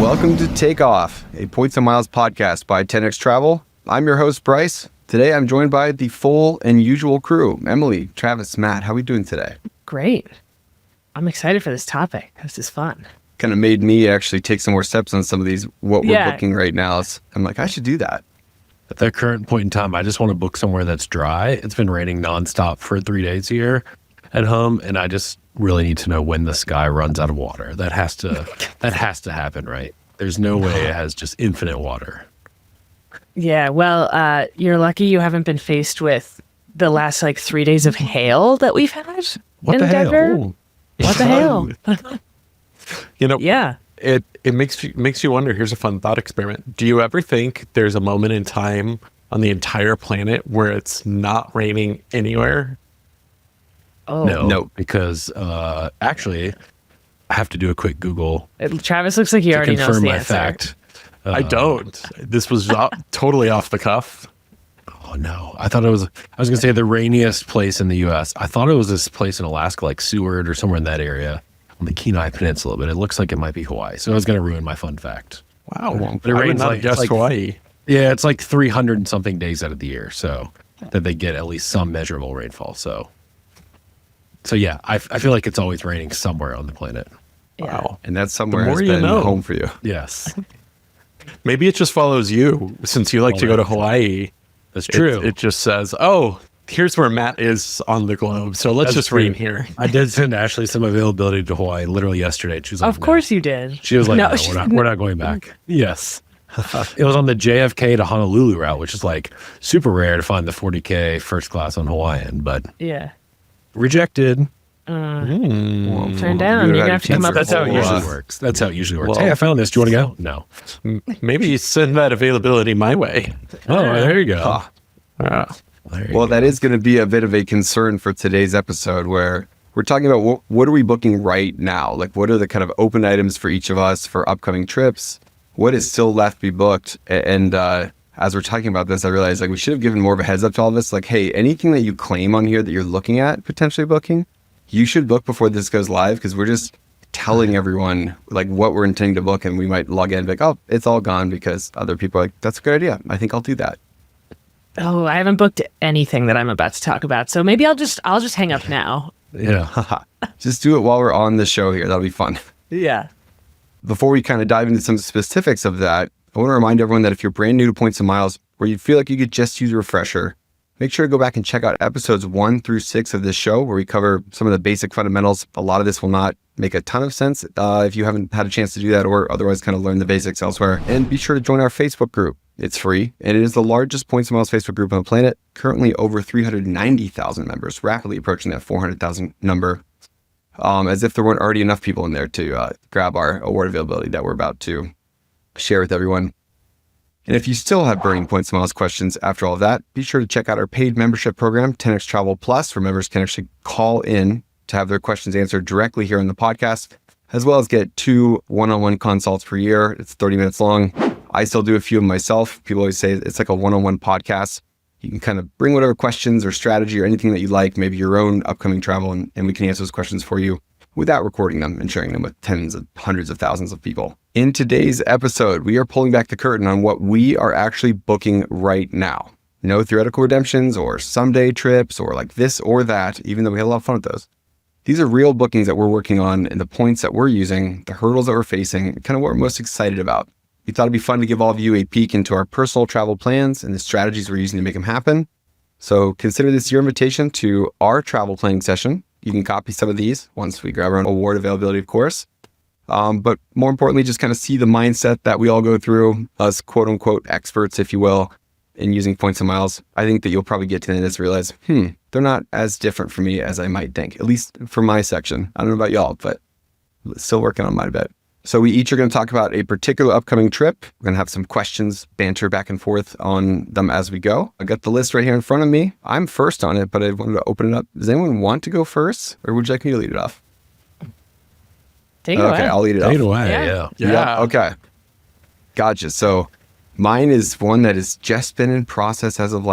Welcome to Take Off, a Points and Miles podcast by 10xTravel. I'm your host, Bryce. Today, I'm joined by the full and usual crew. Emily, Travis, Matt, how are we doing today? Great. I'm excited for this topic. This is fun. Kind of made me actually take some more steps on some of these, what we're booking right now. I'm like, I should do that. At that current point in time, I just want to book somewhere that's dry. It's been raining nonstop for 3 days here at home, and I just really need to know when the sky runs out of water. That has to happen, right? There's no way it has just infinite water. Yeah, well, you're lucky you haven't been faced with the last 3 days of hail that we've had in Denver. Ooh. What the hell? Yeah. It makes you wonder. Here's a fun thought experiment. Do you ever think there's a moment in time on the entire planet where it's not raining anywhere? Oh. No, because actually, I have to do a quick Google. Travis looks like he already knows the my answer. fact. I don't. This was totally off the cuff. Oh no, I was going to say the rainiest place in the U.S. I thought it was this place in Alaska, like Seward or somewhere in that area on the Kenai Peninsula, but it looks like it might be Hawaii. So I was going to ruin my fun fact. Wow. But it rains just Hawaii. Yeah, it's like 300 and something days out of the year, so that they get at least some measurable rainfall. So yeah, I feel like it's always raining somewhere on the planet. Yeah. Wow. And that somewhere The has more you been know. home for you. Yes, Maybe it just follows you since you like to go to Hawaii. that's true. It just says, oh, here's where Matt is on the globe. So let's That's just true. rain here. I did send Ashley some availability to Hawaii literally yesterday. She was like, Of course you did. She was like, No, no, we're not going back. Yes. It was on the JFK to Honolulu route, which is like super rare to find the 40K first class on Hawaiian, but Yeah. rejected. Turn down. You're going to have to come up That's with how it a usually wall. works. That's how it usually works. Well- Hey, I found this. Do you want to go? No. Maybe send that availability my way. Oh, there you go. Uh, There you Well, go. that is going to be a bit of a concern for today's episode where we're talking about what are we booking right now? Like, what are the kind of open items for each of us for upcoming trips? What is still left to be booked? And as we're talking about this, I realized we should have given more of a heads up to all of us. Like, hey, anything that you claim on here that you're looking at potentially booking, you should book before this goes live because we're just telling everyone what we're intending to book, and we might log in and be like, oh, it's all gone because other people are like, that's a good idea. I think I'll do that. Oh, I haven't booked anything that I'm about to talk about. So maybe I'll just hang up now. Yeah. Just do it while we're on the show here. That'll be fun. Yeah. Before we kind of dive into some specifics of that, I want to remind everyone that if you're brand new to Points and Miles, or you feel like you could just use a refresher, make sure to go back and check out episodes 1 through 6 of this show, where we cover some of the basic fundamentals. A lot of this will not make a ton of sense if you haven't had a chance to do that, or otherwise kind of learn the basics elsewhere. And be sure to join our Facebook group. It's free, and it is the largest Points and Miles Facebook group on the planet. Currently over 390,000 members, rapidly approaching that 400,000 number. As if there weren't already enough people in there to grab our award availability that we're about to share with everyone. And if you still have burning Points and Miles questions after all of that, be sure to check out our paid membership program, 10xTravel Plus, where members can actually call in to have their questions answered directly here on the podcast, as well as get 2 one-on-one consults per year. It's 30 minutes long. I still do a few of them myself. People always say it's like a one-on-one podcast. You can kind of bring whatever questions or strategy or anything that you like, maybe your own upcoming travel, and we can answer those questions for you without recording them and sharing them with tens of hundreds of thousands of people. In today's episode, we are pulling back the curtain on what we are actually booking right now. No theoretical redemptions or someday trips or like this or that, even though we had a lot of fun with those. These are real bookings that we're working on and the points that we're using, the hurdles that we're facing, kind of what we're most excited about. We thought it'd be fun to give all of you a peek into our personal travel plans and the strategies we're using to make them happen. So consider this your invitation to our travel planning session. You can copy some of these once we grab our own award availability, of course. But more importantly, just kind of see the mindset that we all go through, us quote unquote experts, if you will, in using Points and Miles. I think that you'll probably get to the end and realize, they're not as different for me as I might think, at least for my section. I don't know about y'all, but still working on my bit. So we each are going to talk about a particular upcoming trip. We're going to have some questions, banter back and forth on them as we go. I got the list right here in front of me. I'm first on it, but I wanted to open it up. Does anyone want to go first, or would you like me to lead it off? Take it away. Okay, I'll lead it off. Take it away. Yeah. Yeah. Okay. Gotcha. So mine is one that has just been in process as of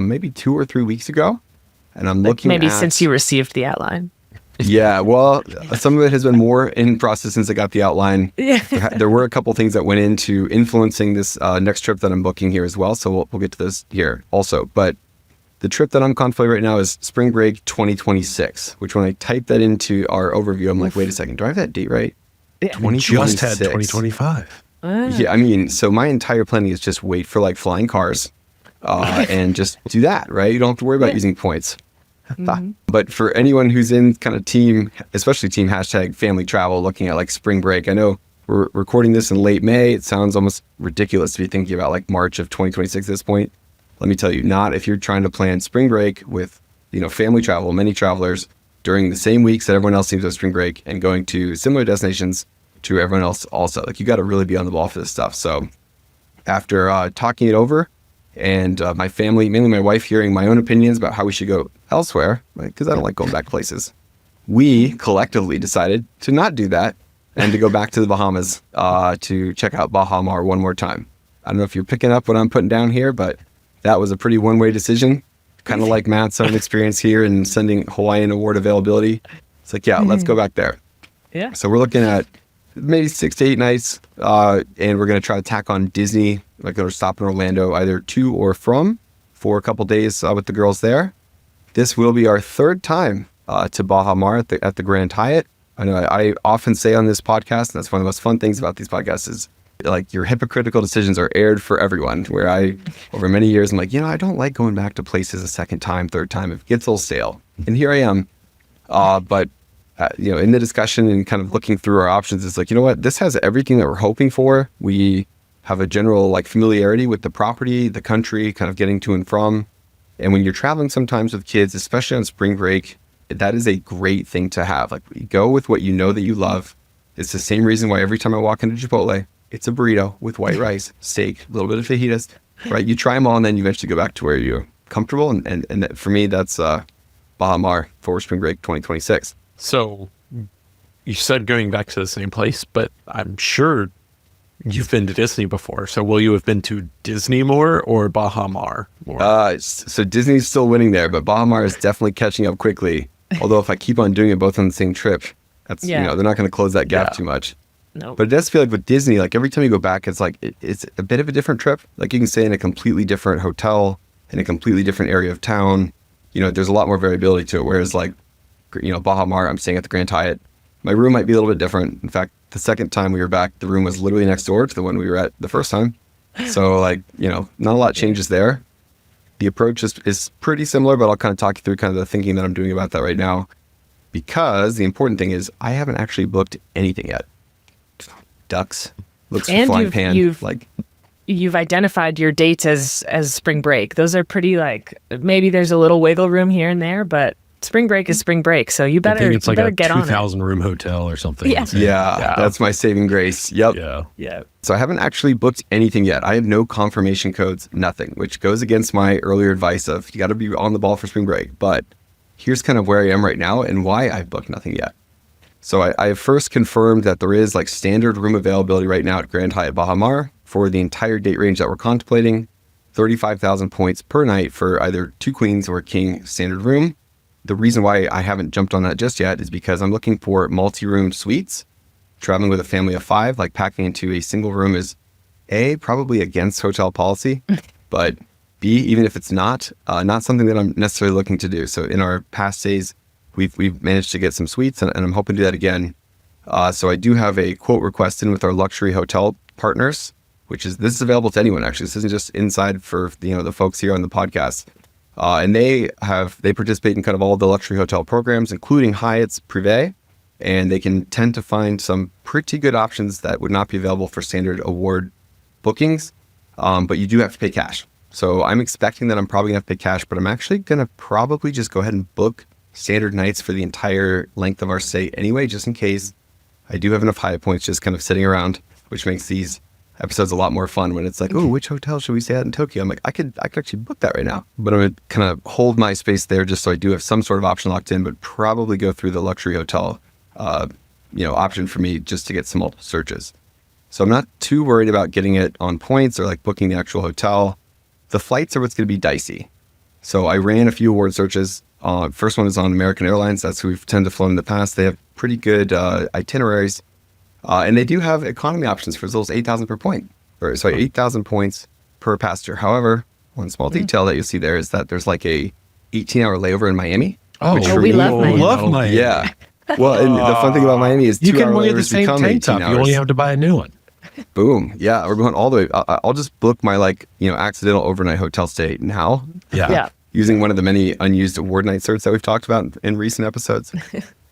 maybe 2 or 3 weeks ago. And I'm looking Maybe at... since you received the outline. Yeah, well, some of it has been more in process since I got the outline. Yeah. There were a couple things that went into influencing this next trip that I'm booking here as well. So we'll get to this here also. But the trip that I'm contemplating right now is spring break 2026, which when I type that into our overview, I'm like, wait a second, do I have that date right? Yeah. We just had 2025. Yeah, I mean, so my entire planning is just wait for like flying cars and just do that, right? You don't have to worry about using points. But for anyone who's in kind of team, especially team hashtag family travel, looking at like spring break, I know we're recording this in late May. It sounds almost ridiculous to be thinking about like March of 2026 at this point. Let me tell you, not if you're trying to plan spring break with, family travel, many travelers during the same weeks that everyone else seems to have spring break and going to similar destinations to everyone else also. Like you got to really be on the ball for this stuff. So after talking it over, and my family, mainly my wife, hearing my own opinions about how we should go elsewhere, because I don't like going back places, we collectively decided to not do that and to go back to the Bahamas to check out Baha Mar one more time. I don't know if you're picking up what I'm putting down here, but that was a pretty one-way decision, kind of like Matt's own experience here and sending Hawaiian award availability. It's like, yeah, let's go back there. Yeah. So we're looking at maybe 6 to 8 nights, and we're going to try to tack on Disney, like we're stopping in Orlando, either to or from, for a couple days with the girls there. This will be our third time to Baha Mar at the Grand Hyatt. I know I often say on this podcast, and that's one of the most fun things about these podcasts is like your hypocritical decisions are aired for everyone, where I, over many years, I'm like, I don't like going back to places a second time, third time. It gets a little stale. And here I am. But in the discussion and kind of looking through our options, it's like, this has everything that we're hoping for. We have a general like familiarity with the property, the country, kind of getting to and from. And when you're traveling sometimes with kids, especially on spring break, that is a great thing to have. Like go with what you know that you love. It's the same reason why every time I walk into Chipotle, it's a burrito with white rice, steak, a little bit of fajitas, right? You try them all and then you eventually go back to where you're comfortable. And for me, that's Baha Mar for spring break 2026. So you said going back to the same place, but I'm sure you've been to Disney before. So will you have been to Disney more or Baha Mar more? So Disney's still winning there, but Baha Mar is definitely catching up quickly. Although if I keep on doing it both on the same trip, that's, they're not going to close that gap too much. No. But it does feel like with Disney, like every time you go back, it's like, it's a bit of a different trip. Like you can stay in a completely different hotel in a completely different area of town. There's a lot more variability to it. Whereas like, Baha Mar, I'm staying at the Grand Hyatt. My room might be a little bit different. In fact, the second time we were back, the room was literally next door to the one we were at the first time. So like, not a lot changes there. The approach is pretty similar, but I'll kind of talk you through kind of the thinking that I'm doing about that right now. Because the important thing is I haven't actually booked anything yet. Ducks, looks for flying pan. You've identified your dates as spring break. Those are pretty maybe there's a little wiggle room here and there, but spring break is spring break. So you better, it's like a get on it. 2,000 room hotel or something. Yeah. That's my saving grace. Yep. Yeah. So I haven't actually booked anything yet. I have no confirmation codes, nothing, which goes against my earlier advice of you got to be on the ball for spring break. But here's kind of where I am right now and why I've booked nothing yet. So I have first confirmed that there is like standard room availability right now at Grand Hyatt Baha Mar for the entire date range that we're contemplating, 35,000 points per night for either 2 queens or king standard room. The reason why I haven't jumped on that just yet is because I'm looking for multi-room suites. Traveling with a family of 5, like packing into a single room is A, probably against hotel policy, but B, even if it's not something that I'm necessarily looking to do. So in our past days, we've managed to get some suites and I'm hoping to do that again. So I do have a quote request in with our luxury hotel partners, this is available to anyone actually. This isn't just inside for the folks here on the podcast. And they participate in kind of all the luxury hotel programs, including Hyatt's Privé, and they can tend to find some pretty good options that would not be available for standard award bookings, but you do have to pay cash. So I'm expecting that I'm probably gonna have to pay cash, but I'm actually gonna probably just go ahead and book standard nights for the entire length of our stay anyway, just in case. I do have enough Hyatt points just kind of sitting around, which makes these episode's a lot more fun when it's like, oh, which hotel should we stay at in Tokyo? I'm like, I could actually book that right now, but I'm gonna kind of hold my space there just so I do have some sort of option locked in, but probably go through the luxury hotel, option for me just to get some multiple searches. So I'm not too worried about getting it on points or like booking the actual hotel. The flights are what's going to be dicey. So I ran a few award searches First one is on American Airlines. That's who we've tended to flown in the past. They have pretty good itineraries. And they do have economy options for as little as 8,000 per point. Or sorry, 8,000 points per passenger. However, one small detail that you'll see there is that there's like a 18-hour layover in Miami. Oh, which for we me- love Miami. Love Miami. Yeah. Well, and the fun thing about Miami is You 2 hour can wear the layovers same become tank 18 top. hours. You only have to buy a new one. Boom. Yeah, we're going all the way. I'll just book my accidental overnight hotel stay now. Yeah. Using one of the many unused award night certs that we've talked about in recent episodes.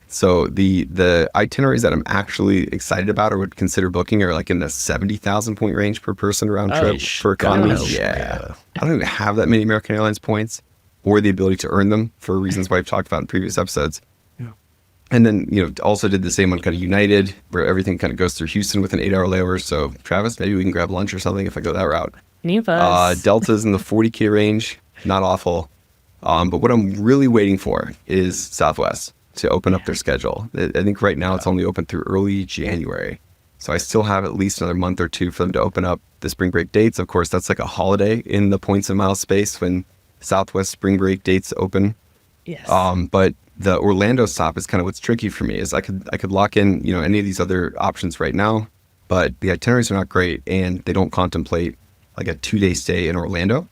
So the itineraries that I'm actually excited about or would consider booking are like in the 70,000 point range per person round trip for economy. gosh. Yeah. I don't even have that many American Airlines points or the ability to earn them for reasons why I've talked about in previous episodes. Yeah. And then, also did the same on kind of United, where everything kind of goes through Houston with an 8-hour layover. So Travis, maybe we can grab lunch or something if I go that route. Nivas. Delta's in the 40K range, not awful. But what I'm really waiting for is Southwest to open up their schedule. I think right now it's only open through early January. So I still have at least another month or two for them to open up the spring break dates. Of course, that's like a holiday in the points and miles space when Southwest spring break dates open. Yes. But the Orlando stop is kind of what's tricky for me is I could lock in, any of these other options right now, but the itineraries are not great and they don't contemplate like a 2-day stay in Orlando,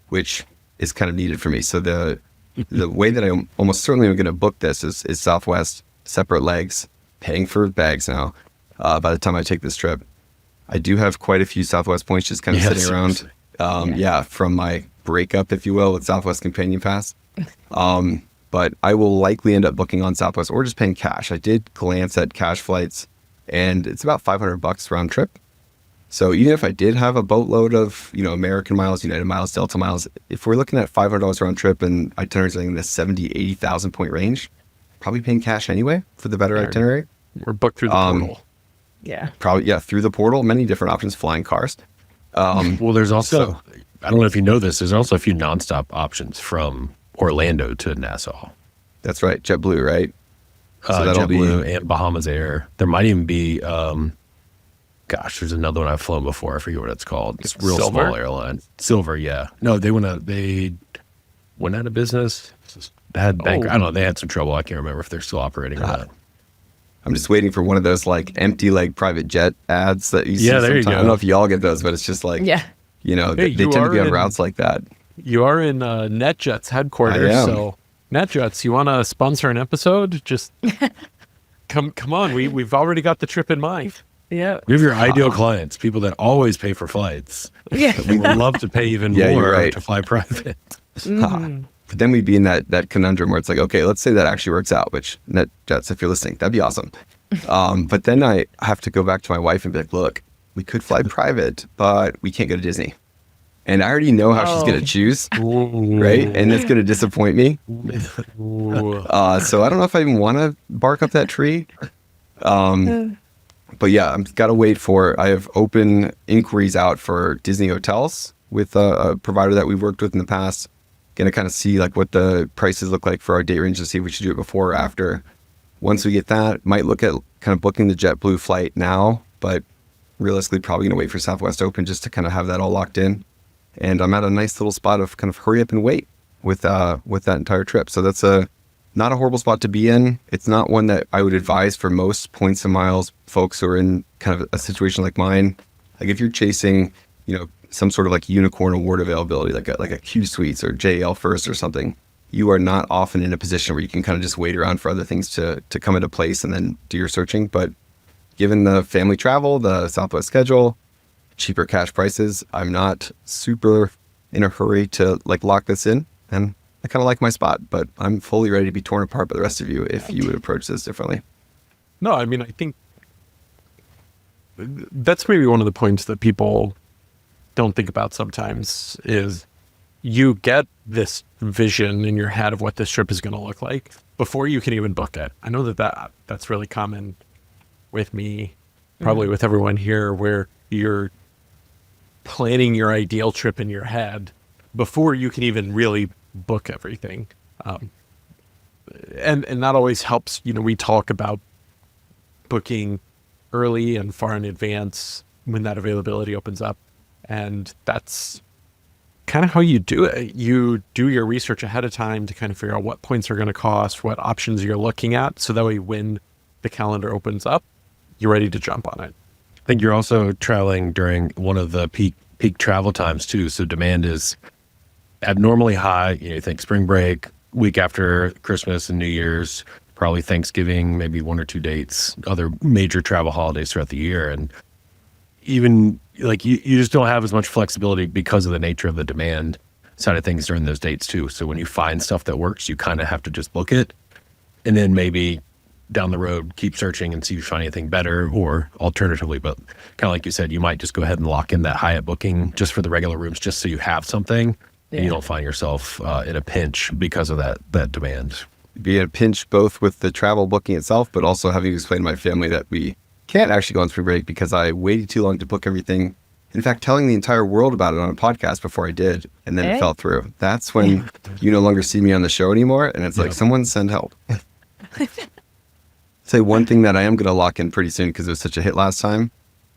which is kind of needed for me. So the way that I almost certainly am going to book this is Southwest, separate legs, paying for bags now. By the time I take this trip, I do have quite a few Southwest points just kind of sitting around. From my breakup, if you will, with Southwest Companion Pass. But I will likely end up booking on Southwest or just paying cash. I did glance at cash flights and it's about $500 round trip. So even if I did have a boatload of, American miles, United miles, Delta miles, if we're looking at $500 round trip and itineraries in the 70, 80,000 point range, probably paying cash anyway for the better itinerary. We're booked through the portal. Yeah. Probably, through the portal, many different options, flying cars. Well, there's also, I don't know if you know this, there's also a few nonstop options from Orlando to Nassau. That's right. JetBlue, right? So that'll JetBlue and Bahamas Air. There might even be, there's another one I've flown before. I forget what it's called. It's a real Silver? small airline. Silver, yeah. No, they went out of business. Had bank. I don't know. They had some trouble. I can't remember if they're still operating or not. I'm just waiting for one of those like empty leg private jet ads that you see Yeah, there you sometimes. go. I don't know if y'all get those, but it's just like, Yeah. they you tend to are be on in- routes like that. You are in NetJet's headquarters, I am. so NetJets, you want to sponsor an episode? Just come on. We've already got the trip in mind. Yeah. We have your ideal clients, people that always pay for flights. Yeah. We would love to pay even Yeah, you're more right. to fly private. But then we'd be in that conundrum where it's like, okay, let's say that actually works out, which NetJets, if you're listening, that'd be awesome. But then I have to go back to my wife and be like, look, we could fly private, but we can't go to Disney. And I already know how she's going to choose, right? And it's going to disappoint me. Ooh. So I don't know if I even want to bark up that tree. But yeah, I've got to wait for, I have open inquiries out for Disney hotels with a provider that we've worked with in the past. Going to kind of see like what the prices look like for our date range to see if we should do it before or after. Once we get that, might look at kind of booking the JetBlue flight now, but realistically probably going to wait for Southwest Open just to kind of have that all locked in. And I'm at a nice little spot of kind of hurry up and wait with that entire trip. So that's not a horrible spot to be in. It's not one that I would advise for most points and miles folks who are in kind of a situation like mine. Like if you're chasing, some sort of like unicorn award availability, like a Q Suites or JL First or something, you are not often in a position where you can kind of just wait around for other things to come into place and then do your searching. But given the family travel, the Southwest schedule, cheaper cash prices, I'm not super in a hurry to like lock this in. And I kind of like my spot, but I'm fully ready to be torn apart by the rest of you if you would approach this differently. No, I mean, I think that's maybe one of the points that people don't think about sometimes is you get this vision in your head of what this trip is going to look like before you can even book it. I know that's really common with me, probably with everyone here, where you're planning your ideal trip in your head before you can even really book everything. And that always helps. We talk about booking early and far in advance when that availability opens up. And that's kind of how you do it. You do your research ahead of time to kind of figure out what points are going to cost, what options you're looking at. So that way, when the calendar opens up, you're ready to jump on it. I think you're also traveling during one of the peak travel times too. So demand is abnormally high. You think spring break, week after Christmas and New Year's, probably Thanksgiving, maybe 1 or 2 dates, other major travel holidays throughout the year. And even like you just don't have as much flexibility because of the nature of the demand side of things during those dates too. So when you find stuff that works, you kind of have to just book it. And then maybe down the road, keep searching and see if you find anything better, or alternatively, but kind of like you said, you might just go ahead and lock in that Hyatt booking just for the regular rooms, just so you have something and you don't find yourself in a pinch because of that demand. Be in a pinch both with the travel booking itself, but also having to explain to my family that we can't actually go on spring break because I waited too long to book everything. In fact, telling the entire world about it on a podcast before I did, and then it fell through. That's when you no longer see me on the show anymore, and it's like, someone send help. Say one thing that I am going to lock in pretty soon because it was such a hit last time.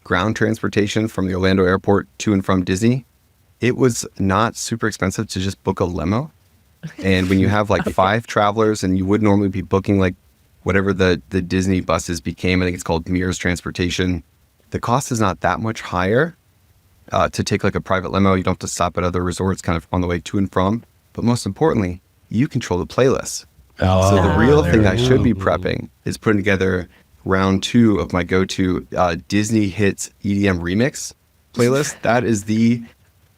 Ground transportation from the Orlando airport to and from Disney. It was not super expensive to just book a limo. And when you have like 5 travelers and you would normally be booking like whatever the Disney buses became, I think it's called Mears Transportation. The cost is not that much higher to take like a private limo. You don't have to stop at other resorts kind of on the way to and from. But most importantly, you control the playlist. So the real thing I should be prepping is putting together round 2 of my go-to Disney hits EDM remix playlist. That is the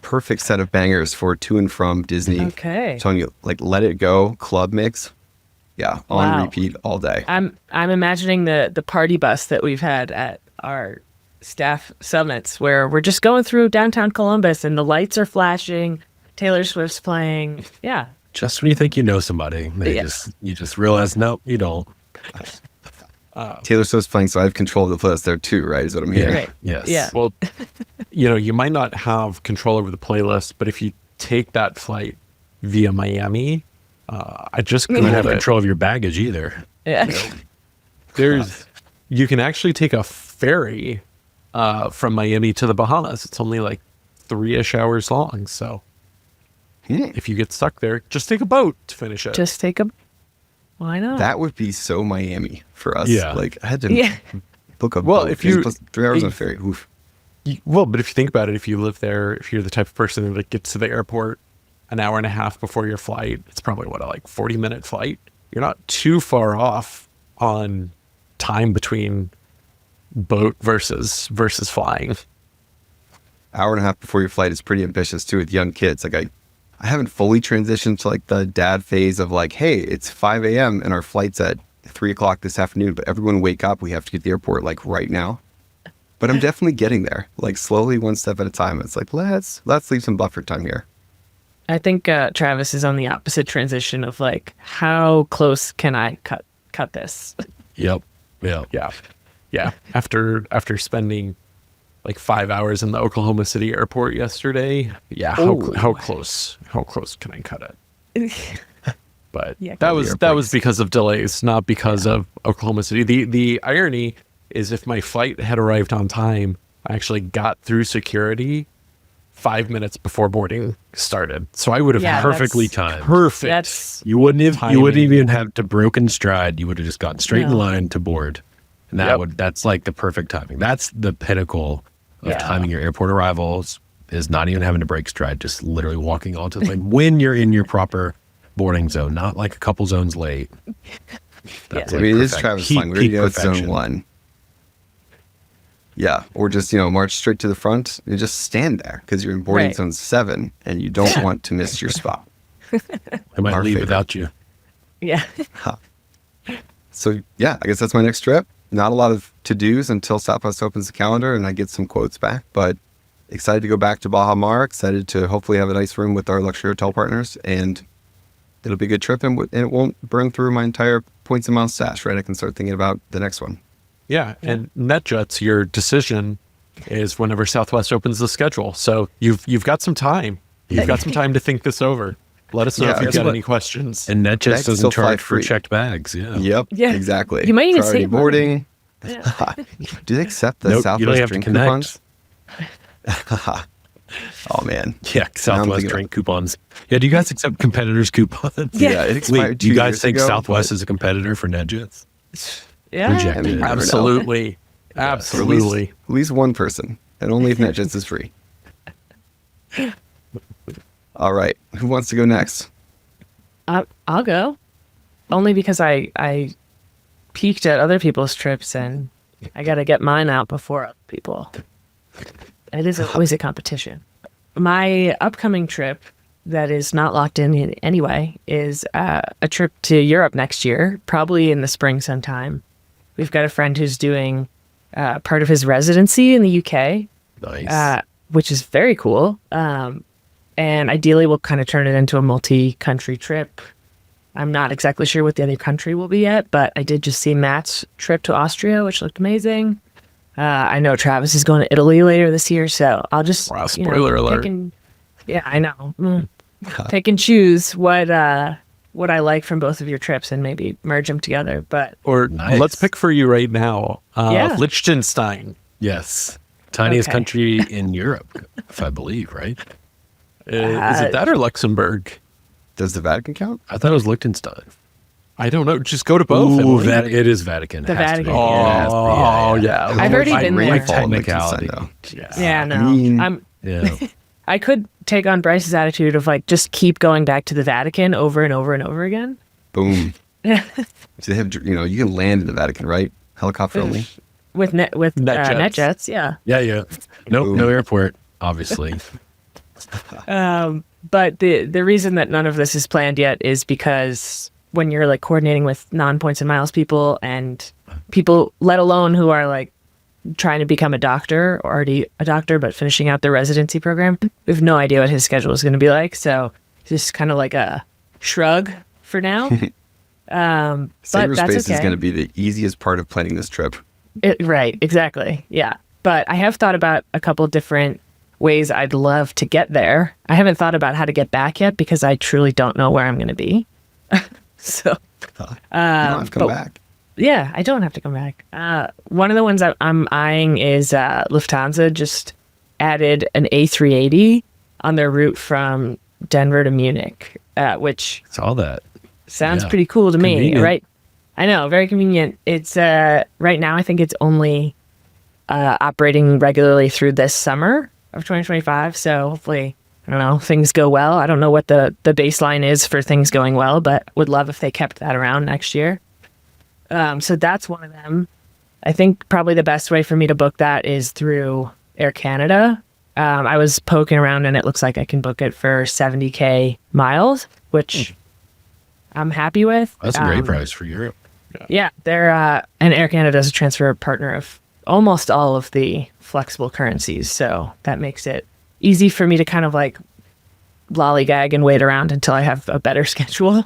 perfect set of bangers for to and from Disney. Okay. I'm telling you, like Let It Go, Club Mix. Yeah, on repeat all day. I'm imagining the party bus that we've had at our staff summits where we're just going through downtown Columbus and the lights are flashing, Taylor Swift's playing. Yeah. Just when you think you know somebody, you just realize, nope, you don't. Taylor Swift's playing, so I have control of the playlist there too, right? Is what I'm hearing. Right. Yes. Yeah. Well, you might not have control over the playlist, but if you take that flight via Miami, I just You don't have control of your baggage either. Yeah. You can actually take a ferry from Miami to the Bahamas. It's only like 3-ish hours long. So if you get stuck there, just take a boat to finish it. Just take a... Why not? That would be so Miami for us. Yeah. Like I had to book a boat. if you- plus 3 hours on a ferry. Oof. Well, but if you think about it, if you live there, if you're the type of person that gets to the airport an hour and a half before your flight, it's probably a 40-minute flight. You're not too far off on time between boat versus flying. Hour and a half before your flight is pretty ambitious too with young kids. Like I haven't fully transitioned to like the dad phase of like, hey, it's 5 a.m. and our flight's at 3 o'clock this afternoon, but everyone wake up. We have to get to the airport like right now. But I'm definitely getting there, like slowly, one step at a time. It's like, let's leave some buffer time here. I think Travis is on the opposite transition of like, how close can I cut this? Yep. Yeah. After spending like 5 hours in the Oklahoma City airport yesterday. Yeah. How close can I cut it? But that was because of delays, not because of Oklahoma City. The irony is if my flight had arrived on time, I actually got through security 5 minutes before boarding started. So I would have perfectly timed. Perfect. That's You wouldn't timing. even have to broken stride. You would have just gotten straight in line to board. And that's like the perfect timing. That's the pinnacle of timing your airport arrivals, is not even having to break stride, just literally walking onto the plane when you're in your proper boarding zone, not like a couple zones late. That's I mean, it is Travis flying. We already know it's zone 1. Yeah, or just, march straight to the front and just stand there because you're in boarding zone 7 and you don't want to miss your spot. I might Our leave favorite. without you. yeah. So, yeah, I guess that's my next trip. Not a lot of to-dos until Southwest opens the calendar and I get some quotes back, but excited to go back to Baja Mar, excited to hopefully have a nice room with our luxury hotel partners, and it'll be a good trip and it won't burn through my entire points and miles stash, right? I can start thinking about the next one. Yeah, and NetJets, your decision is whenever Southwest opens the schedule. So you've got some time. You've got some time to think this over. Let us know if you've got any questions. And NetJets Bags doesn't still fly charge for free. checked bags. Yeah. Yep, Yeah. exactly. You might even Priority save money. boarding. Yeah. Do they accept the Nope, Southwest you don't have to drink connect. coupons? Oh man. Yeah, Now I'm Southwest thinking drink coupons. Yeah, do you guys accept competitors' coupons? Yeah. It expired Wait, 2 you guys years think ago, Southwest but is a competitor for NetJets? Yeah. Rejected. I mean, never know. Absolutely. Or at Absolutely. least one person, and only if NetJets is free. All right, who wants to go next? I'll go. Only because I peeked at other people's trips and I got to get mine out before other people. It is always a competition. My upcoming trip that is not locked in anyway is a trip to Europe next year, probably in the spring sometime. We've got a friend who's doing part of his residency in the UK, Nice. which is very cool. And ideally, we'll kind of turn it into a multi-country trip. I'm not exactly sure what the other country will be yet, but I did just see Matt's trip to Austria, which looked amazing. I know Travis is going to Italy later this year, so I'll just Wow, spoiler alert. Yeah, I know. Pick and choose what I like from both of your trips and maybe merge them together. But Or Nice. let's pick for you right now. Yeah. Liechtenstein. Yes. Tiniest Okay. country in Europe, if I believe, right? Is it that or Luxembourg? Does the Vatican count? I thought it was Liechtenstein. I don't know. Just go to both. Ooh, Emily. it is Vatican. The It has to be. Vatican. Yeah, it has to be. Oh, yeah. I've already By been there. rainfall in Technicality. Liechtenstein, though. yeah, no, I mean- I'm. Yeah. I could take on Bryce's attitude of like just keep going back to the Vatican over and over and over again. Boom. So they have, you can land in the Vatican, right? Helicopter only. With NetJets. NetJets, yeah. Yeah. Nope, Ooh. no airport, obviously. But the reason that none of this is planned yet is because when you're like coordinating with non-points and miles people and people, let alone who are like trying to become a doctor, already a doctor, but finishing out their residency program, we have no idea what his schedule is going to be like. So just kind of like a shrug for now. But that's Cyberspace is okay. going to be the easiest part of planning this trip. Right, exactly. Yeah. But I have thought about a couple different ways I'd love to get there. I haven't thought about how to get back yet because I truly don't know where I'm going to be. So, You don't have to come but- back. yeah, I don't have to come back. One of the ones I'm eyeing is Lufthansa just added an A380 on their route from Denver to Munich, which Saw that. sounds Yeah. pretty cool to me, Convenient. right? I know, very convenient. It's right now I think it's only operating regularly through this summer of 2025. So hopefully, I don't know, things go well. I don't know what the baseline is for things going well, but would love if they kept that around next year. So that's one of them. I think probably the best way for me to book that is through Air Canada. I was poking around and it looks like I can book it for 70K miles, which I'm happy with. That's a great price for Europe. Yeah, they're and Air Canada is a transfer partner of almost all of the flexible currencies, so that makes it easy for me to kind of like lollygag and wait around until I have a better schedule,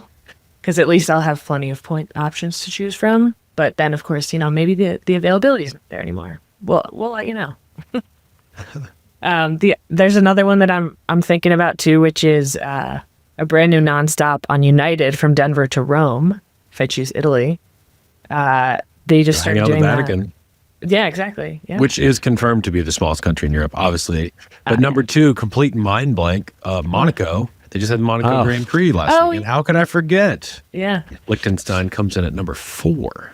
because at least I'll have plenty of point options to choose from. But then, of course, maybe the availability isn't there anymore. We'll let you know. There's another one that I'm thinking about too, which is a brand new nonstop on United from Denver to Rome. If I choose Italy, they just Hang started out in doing the that. Vatican, Yeah, exactly. Yeah. which is confirmed to be the smallest country in Europe, obviously. But number two, complete mind blank, Monaco. They just had the Monaco Grand Prix last Oh, weekend. How could I forget? Yeah. Liechtenstein comes in at number 4.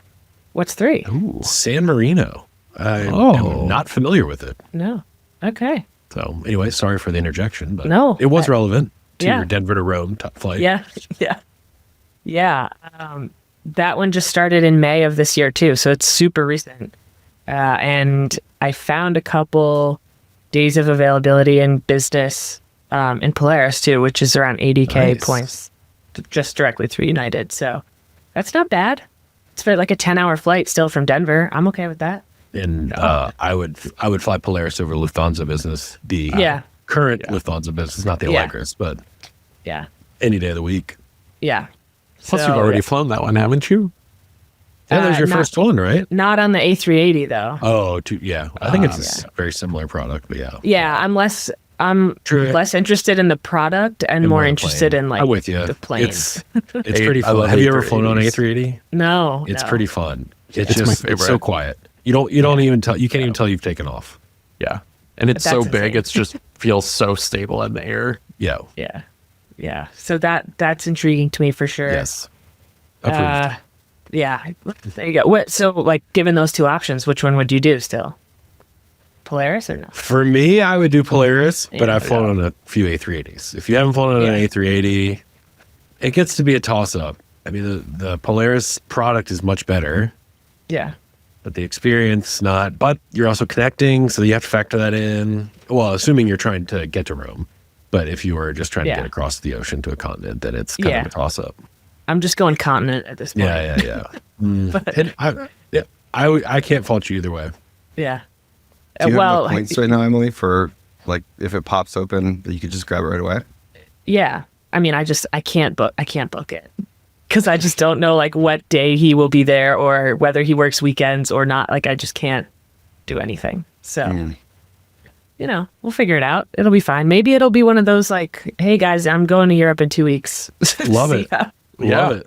What's 3? San Marino. I Oh. am not familiar with it. No. Okay. So anyway, sorry for the interjection, but No, it was relevant to yeah. your Denver to Rome flight. Yeah. Yeah. That one just started in May of this year too, so it's super recent. And I found a couple days of availability in business in Polaris too, which is around 80K Nice. points just directly through United. So that's not bad. It's for like a 10-hour flight still from Denver. I'm okay with that. And I would fly Polaris over Lufthansa business, the Yeah. current Lufthansa business, not the Yeah. Allegris, but Yeah. any day of the week. Yeah. Plus, So, you've already flown that one, haven't you? Yeah, that was your not- first one, right? Not on the A380 though. Oh, yeah. I think it's a very similar product, but yeah. Yeah, I'm True. less interested in the product and more the interested plane. in like I'm with you. the plane. It's pretty I fun. love Have you ever flown on A380s. A380? No, It's no. pretty fun. It's my just favorite. it's so quiet. You don't even tell you can't even tell you've taken off. Yeah. And it's so That's big, insane. it's just feels so stable in the air. Yeah. Yeah. Yeah. So that's intriguing to me for sure. Yes. Approved. Yeah. There you go. What? So, like, given those two options, which one would you do still? Polaris or no? For me, I would do Polaris, but Yeah. I've flown on a few A380s. If you haven't flown on an Yeah. A380, it gets to be a toss-up. I mean, the Polaris product is much better, Yeah. but the experience not. But you're also connecting, so you have to factor that in. Well, assuming you're trying to get to Rome. But if you were just trying to Yeah. get across the ocean to a continent, then it's kind Yeah. of a toss-up. I'm just going continent at this point. Yeah. And I can't fault you either way. Yeah. Do you Well, have enough points right now, Emily, for like if it pops open, that you could just grab it right away? yeah. I mean, I can't book it because I just don't know like what day he will be there or whether he works weekends or not. Like, I just can't do anything. So, we'll figure it out. It'll be fine. Maybe it'll be one of those like, hey guys, I'm going to Europe in 2 weeks. Love See it. how- Love it.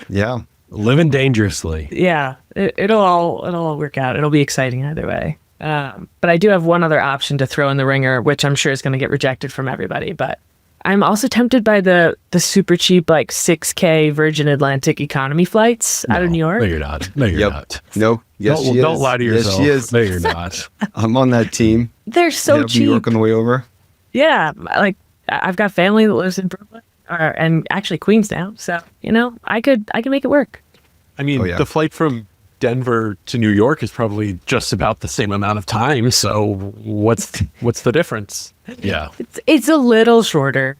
Yeah. Living dangerously. Yeah, it'll all work out. It'll be exciting either way. But I do have one other option to throw in the ringer, which I'm sure is going to get rejected from everybody. But I'm also tempted by the super cheap like 6K Virgin Atlantic economy flights out of New York. No, you're not. No, you're Yep. not. No. Yes, she Don't is. lie to yourself. Yes, she is. No, you're not. I'm on that team. They're so Yep, cheap. New York on the way over. Yeah, like I've got family that lives in Brooklyn and actually Queens now, so I can make it work. I mean, Oh, yeah. the flight from Denver to New York is probably just about the same amount of time. So what's the difference? Yeah. It's a little shorter.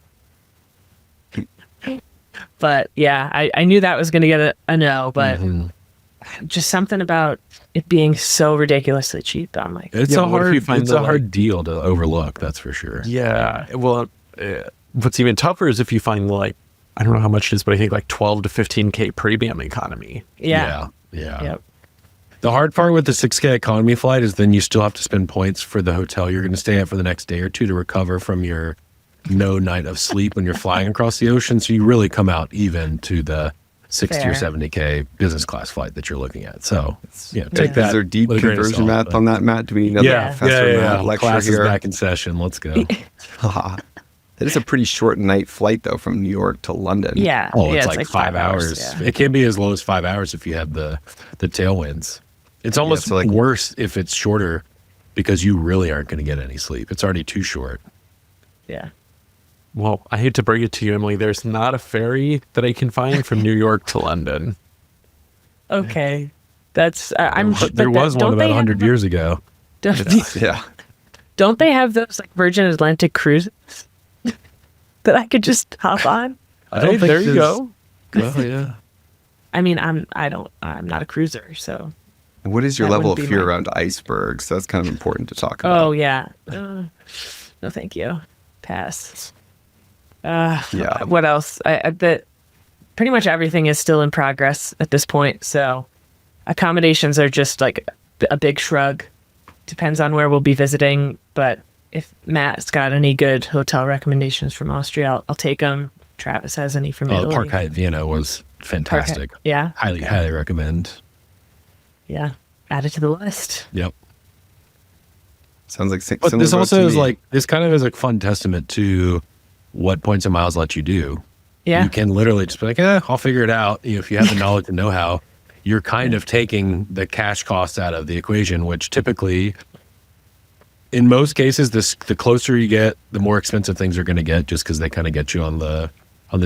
But yeah, I knew that was going to get a no, but just something about it being so ridiculously cheap. I'm like, It's Yeah, a but what if hard you find it's the, a hard deal to overlook, that's for sure. Yeah. Well, what's even tougher is if you find like, I don't know how much it is, but I think like 12 to 15K premium economy. yeah. Yeah. The hard part with the 6K economy flight is then you still have to spend points for the hotel you're going to stay at for the next day or two to recover from your no night of sleep when you're flying across the ocean. So you really come out even to the 60 Fair. or 70K business class flight that you're looking at. So, take Yeah. that. Is there deep with a grain of conversion salt, math but- on that, Matt? Do we need another Yeah. professor math lecture Class is here? back in session. Let's go. It is a pretty short night flight, though, from New York to London. Yeah. Oh, yeah, it's like 5 hours. Yeah. It can be as low as 5 hours if you have the tailwinds. It's almost so, like- worse if it's shorter because you really aren't going to get any sleep. It's already too short. Yeah. Well, I hate to break it to you, Emily. There's not a ferry that I can find from New York to London. Okay. That's I'm. There was one about 100 years ago. Yeah. Don't they have those like Virgin Atlantic cruises that I could just hop on? I don't think there you there's- go. Well, yeah. I mean, I'm not a cruiser, so. What is your That level of wouldn't be fear my- around icebergs? That's kind of important to talk about. Oh yeah. No, thank you. Pass. Yeah. What else? Pretty much everything is still in progress at this point. So, accommodations are just like a big shrug. Depends on where we'll be visiting, but if Matt's got any good hotel recommendations from Austria, I'll take them. Travis has any from Oh, Italy. Park Hyatt Vienna was fantastic. Yeah, Highly recommend. yeah. Add it to the list. Yep. Sounds like But similar this boat also to is me. like, this kind of is a fun testament to what points and miles let you do. Yeah. You can literally just be like, I'll figure it out. If you have the knowledge and know-how, you're kind of taking the cash costs out of the equation, which typically, in most cases, the closer you get, the more expensive things are going to get, just because they kind of get you on the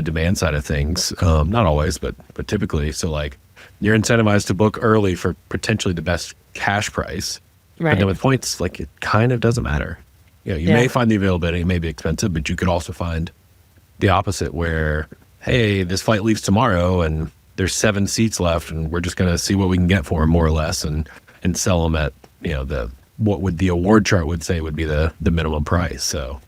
demand side of things. Not always, but typically. So like, you're incentivized to book early for potentially the best cash price. But Right. then with points, like, it kind of doesn't matter. You Yeah. may find the availability, it may be expensive, but you could also find the opposite where, hey, this flight leaves tomorrow and there's 7 seats left and we're just going to see what we can get for them more or less and sell them at, what would the award chart would say would be the minimum price. So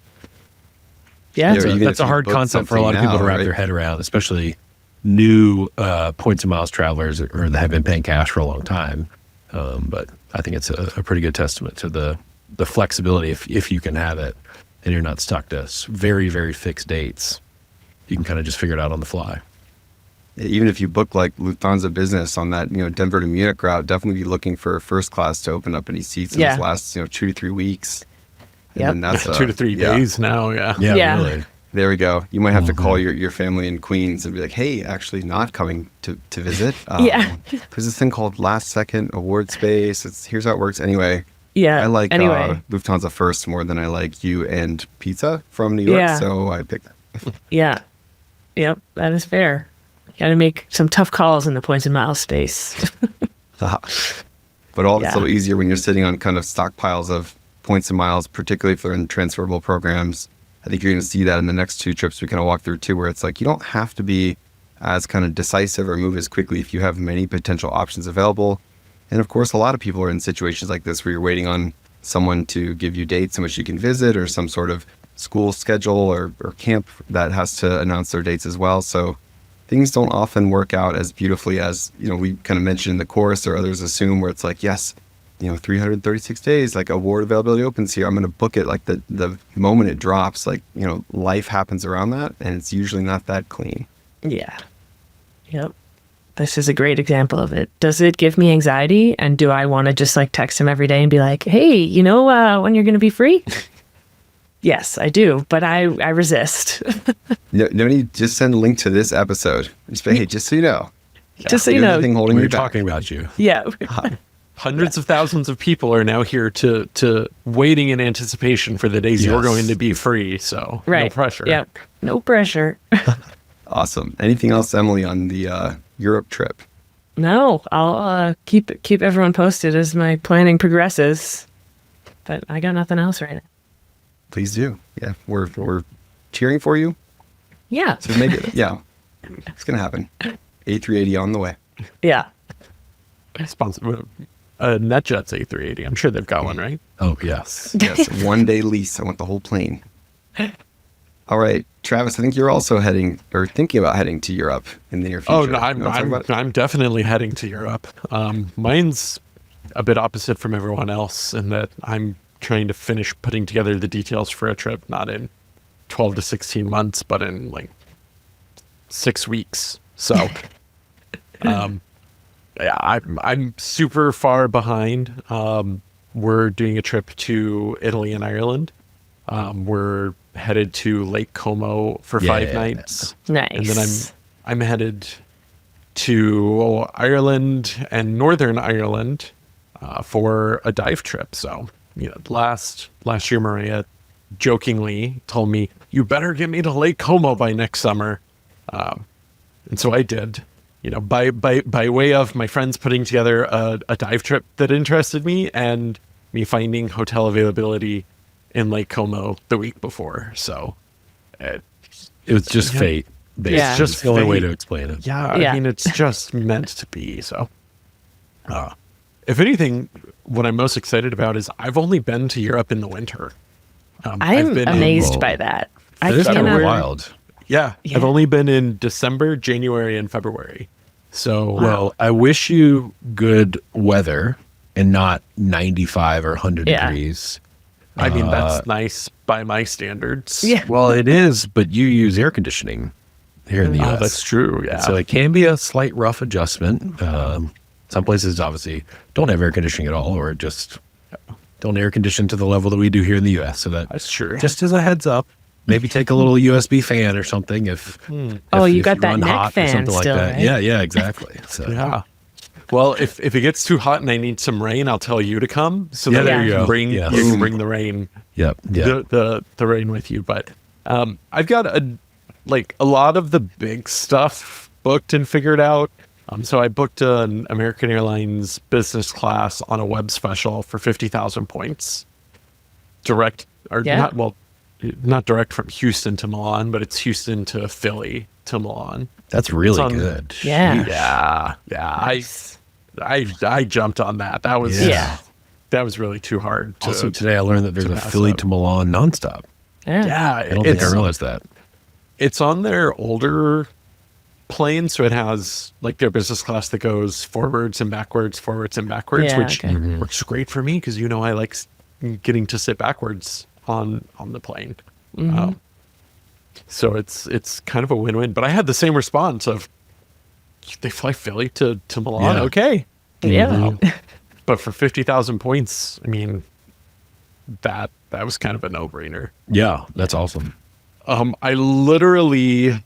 Yeah. Yeah, so even that's if a you hard book concept for a lot of something people to now, wrap right? their head around, especially new points and miles travelers or that have been paying cash for a long time. But I think it's a pretty good testament to the flexibility if you can have it and you're not stuck to very, very fixed dates. You can kind of just figure it out on the fly. Even if you book like Lufthansa Business on that, Denver to Munich route, definitely be looking for first class to open up any seats in Yeah. this last, 2 to 3 weeks. Yep. then that's 2 to 3 yeah. days now. Yeah. Yeah, Yeah. really. There we go. You might have to call your family in Queens and be like, hey, actually not coming to visit. Yeah. There's this thing called last second award space. Here's how it works. Anyway, Yeah. I like anyway. Lufthansa first more than I like you and pizza from New York. Yeah. So I picked that. Yeah. Yep. That is fair. Got to make some tough calls in the points and miles space. But all it's Yeah. a little easier when you're sitting on kind of stockpiles of points and miles, particularly if they're in transferable programs. I think you're going to see that in the next 2 trips we kind of walk through too, where it's like you don't have to be as kind of decisive or move as quickly if you have many potential options available. And of course, a lot of people are in situations like this where you're waiting on someone to give you dates in which you can visit, or some sort of school schedule or camp that has to announce their dates as well. So things don't often work out as beautifully as, we kind of mentioned in the course or others assume, where it's like, yes, 336 days, like award availability opens here. I'm going to book it like the moment it drops. Like, life happens around that, and it's usually not that clean. Yeah. Yep. This is a great example of it. Does it give me anxiety? And do I want to just like text him every day and be like, hey, when you're going to be free? Yes, I do. But I resist. No need, just send a link to this episode. Just say, hey, just so you know. Just so you Here's know. the thing holding We're me back. talking about you. Yeah. Hundreds of thousands of people are now here to waiting in anticipation for the days you're Yes. going to be free. So Right. no pressure. Yep. No pressure. Awesome. Anything else, Emily, on the Europe trip? No, I'll keep everyone posted as my planning progresses. But I got nothing else right now. Please do. Yeah, we're cheering for you. Yeah. So maybe, yeah, it's going to happen. A380 on the way. Yeah. Sponsor NetJet's A380. I'm sure they've got one, right? Oh, yes. Yes, 1 day lease. I want the whole plane. All right, Travis, I think you're also heading or thinking about heading to Europe in the near future. Oh, no, You wanna talk about it? I'm definitely heading to Europe. Mine's a bit opposite from everyone else in that I'm trying to finish putting together the details for a trip, not in 12 to 16 months, but in like 6 weeks. So, yeah, I'm super far behind. We're doing a trip to Italy and Ireland. We're headed to Lake Como for 5 Yeah. nights. Nice. And then I'm headed to Ireland and Northern Ireland for a dive trip. So, last year Maria jokingly told me, "You better get me to Lake Como by next summer," and so I did. By way of my friends putting together a dive trip that interested me, and me finding hotel availability in Lake Como the week before. So It was just fate. Yeah. It's just the only way to explain it. yeah, Yeah. I mean, it's just meant to be. So, if anything, what I'm most excited about is I've only been to Europe in the winter. I'm I've been amazed Whoa. by that. I It is kind of cannot- wild. Yeah, Yeah. I've only been in December, January, and February. So, Well, I wish you good weather and not 95 or 100 Yeah. degrees. I mean, that's nice by my standards. Yeah. Well, it is, but you use air conditioning here in the Oh, U.S. that's true. Yeah. So it can be a slight rough adjustment. Some places obviously don't have air conditioning at all, or just don't air condition to the level that we do here in the U.S. So That's true. just as a heads up, maybe take a little USB fan or something if Oh, you if got that run neck hot or fan something still, like that. right? Yeah, exactly. So Yeah. Well, if it gets too hot and I need some rain, I'll tell you to come. So Yeah, that there you you can go. bring Yes. you can bring the rain, yep, yeah. the rain with you. But I've got a lot of the big stuff booked and figured out. So I booked an American Airlines business class on a web special for 50,000 points. Direct or Yeah. not direct from Houston to Milan, but it's Houston to Philly to Milan. That's really on- good. Yeah. Yeah. I jumped on that. That was Yeah. that was really too hard. To, Also, today I learned that there's a pass Philly up. to Milan nonstop. yeah, I don't think I it's, realized that. it's on their older plane, so it has like their business class that goes forwards and backwards, Yeah, which okay. works great for me because I like getting to sit backwards on the plane. So it's kind of a win-win. But I had the same response of they fly Philly to Milan, Yeah. okay. Yeah. But for 50,000 points, I mean, that was kind of a no-brainer. Yeah, that's awesome. I literally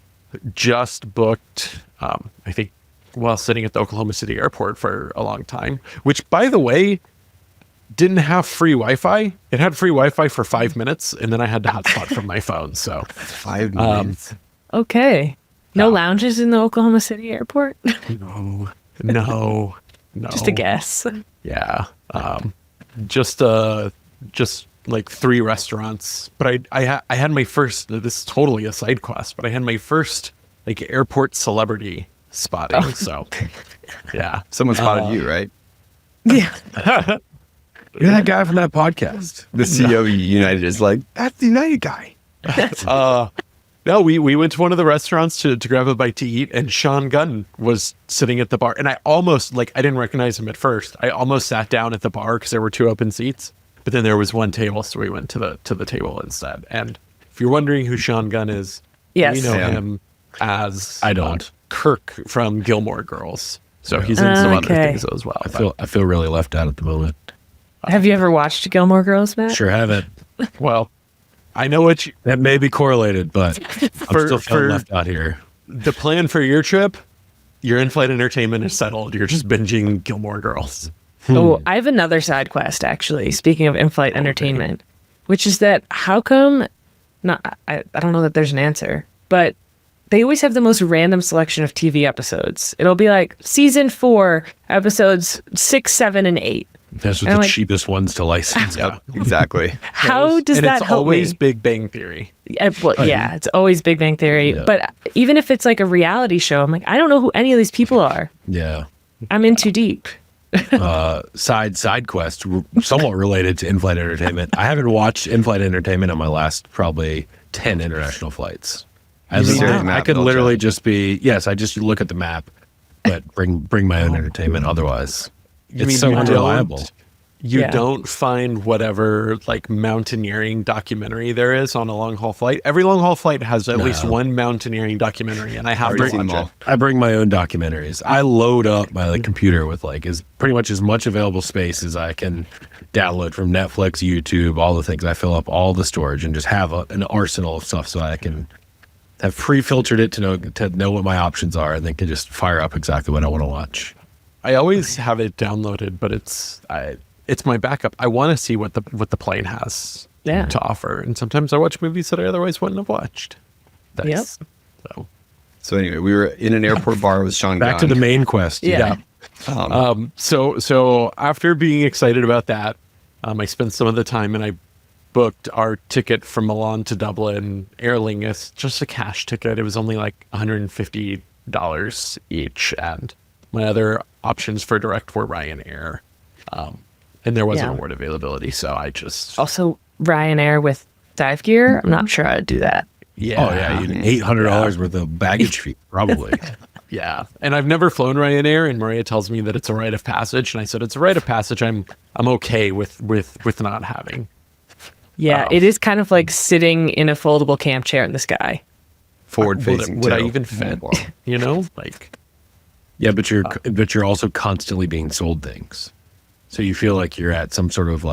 just booked, I think, while sitting at the Oklahoma City airport for a long time, which, by the way, didn't have free Wi-Fi. It had free Wi-Fi for 5 minutes, and then I had to hotspot from my phone. So 5 minutes. Okay. No lounges in the Oklahoma City airport? no. Just a guess. Yeah. Just like 3 restaurants. But I had my first, this is totally a side quest, but I had my first like airport celebrity spotting. So yeah. Someone spotted you, right? Yeah. You're that guy from that podcast. The CEO of United is like, that's the United guy. No, we went to one of the restaurants to grab a bite to eat, and Sean Gunn was sitting at the bar. And I almost, I didn't recognize him at first. I almost sat down at the bar because there were 2 open seats. But then there was one table, so we went to the table instead. And if you're wondering who Sean Gunn is, Yes. we know him as I don't. Kirk from Gilmore Girls. So he's in some other Okay. things as well. I feel really left out at the moment. Have you ever watched Gilmore Girls, Matt? Sure haven't. Well, I know what you, That may be correlated, but I'm still feeling left out here. the plan for your trip, your in-flight entertainment is settled. You're just binging Gilmore Girls. Oh, I have another side quest, actually, speaking of in-flight entertainment, which is that how come, I don't know that there's an answer, but they always have the most random selection of TV episodes. It'll be like season 4, episodes 6, 7, and 8. Those are And the like- cheapest ones to license. Yep, exactly. How does and that it's help always me? Big Bang Theory. Yeah, it's always Big Bang Theory. Yeah. But even if it's like a reality show, I'm like, I don't know who any of these people are. Yeah. I'm in too deep. Side quest, somewhat related to in-flight entertainment. I haven't watched in-flight entertainment on my last probably 10 international flights. I, You stare at the I map, could don't literally you? just be, yes, I just look at the map, but bring my own entertainment otherwise. You It's mean so you unreliable. You Yeah. don't find whatever like mountaineering documentary there is on a long haul flight. Every long haul flight has at least one mountaineering documentary, and I have Already to seen them watch all. it. I bring my own documentaries. I load up my computer with is pretty much as much available space as I can download from Netflix, YouTube, all the things. I fill up all the storage and just have an arsenal of stuff so I can have pre-filtered it to know what my options are, and then can just fire up exactly what I want to watch. I always have it downloaded, but it's my backup. I want to see what the plane has Yeah. to offer, and sometimes I watch movies that I otherwise wouldn't have watched. Yep. So So anyway, we were in an airport bar with Sean Back to Gunn. the main quest. Yeah. So after being excited about that, I spent some of the time and I booked our ticket from Milan to Dublin, Aer Lingus, just a cash ticket. It was only like $150 each, and my other options for direct were Ryanair, and there wasn't Yeah. award availability, so I just Also, Ryanair with dive gear. I'm not sure how to do that. yeah, Oh yeah, you need $800 worth of baggage fee, probably. yeah. And I've never flown Ryanair, and Maria tells me that it's a rite of passage, and I said it's a rite of passage. I'm okay with not having. Yeah, Oh. it is kind of like sitting in a foldable camp chair in the sky. Forward facing. Would I even fit? You know, like. Yeah, but you're also constantly being sold things, so you feel like you're at some sort of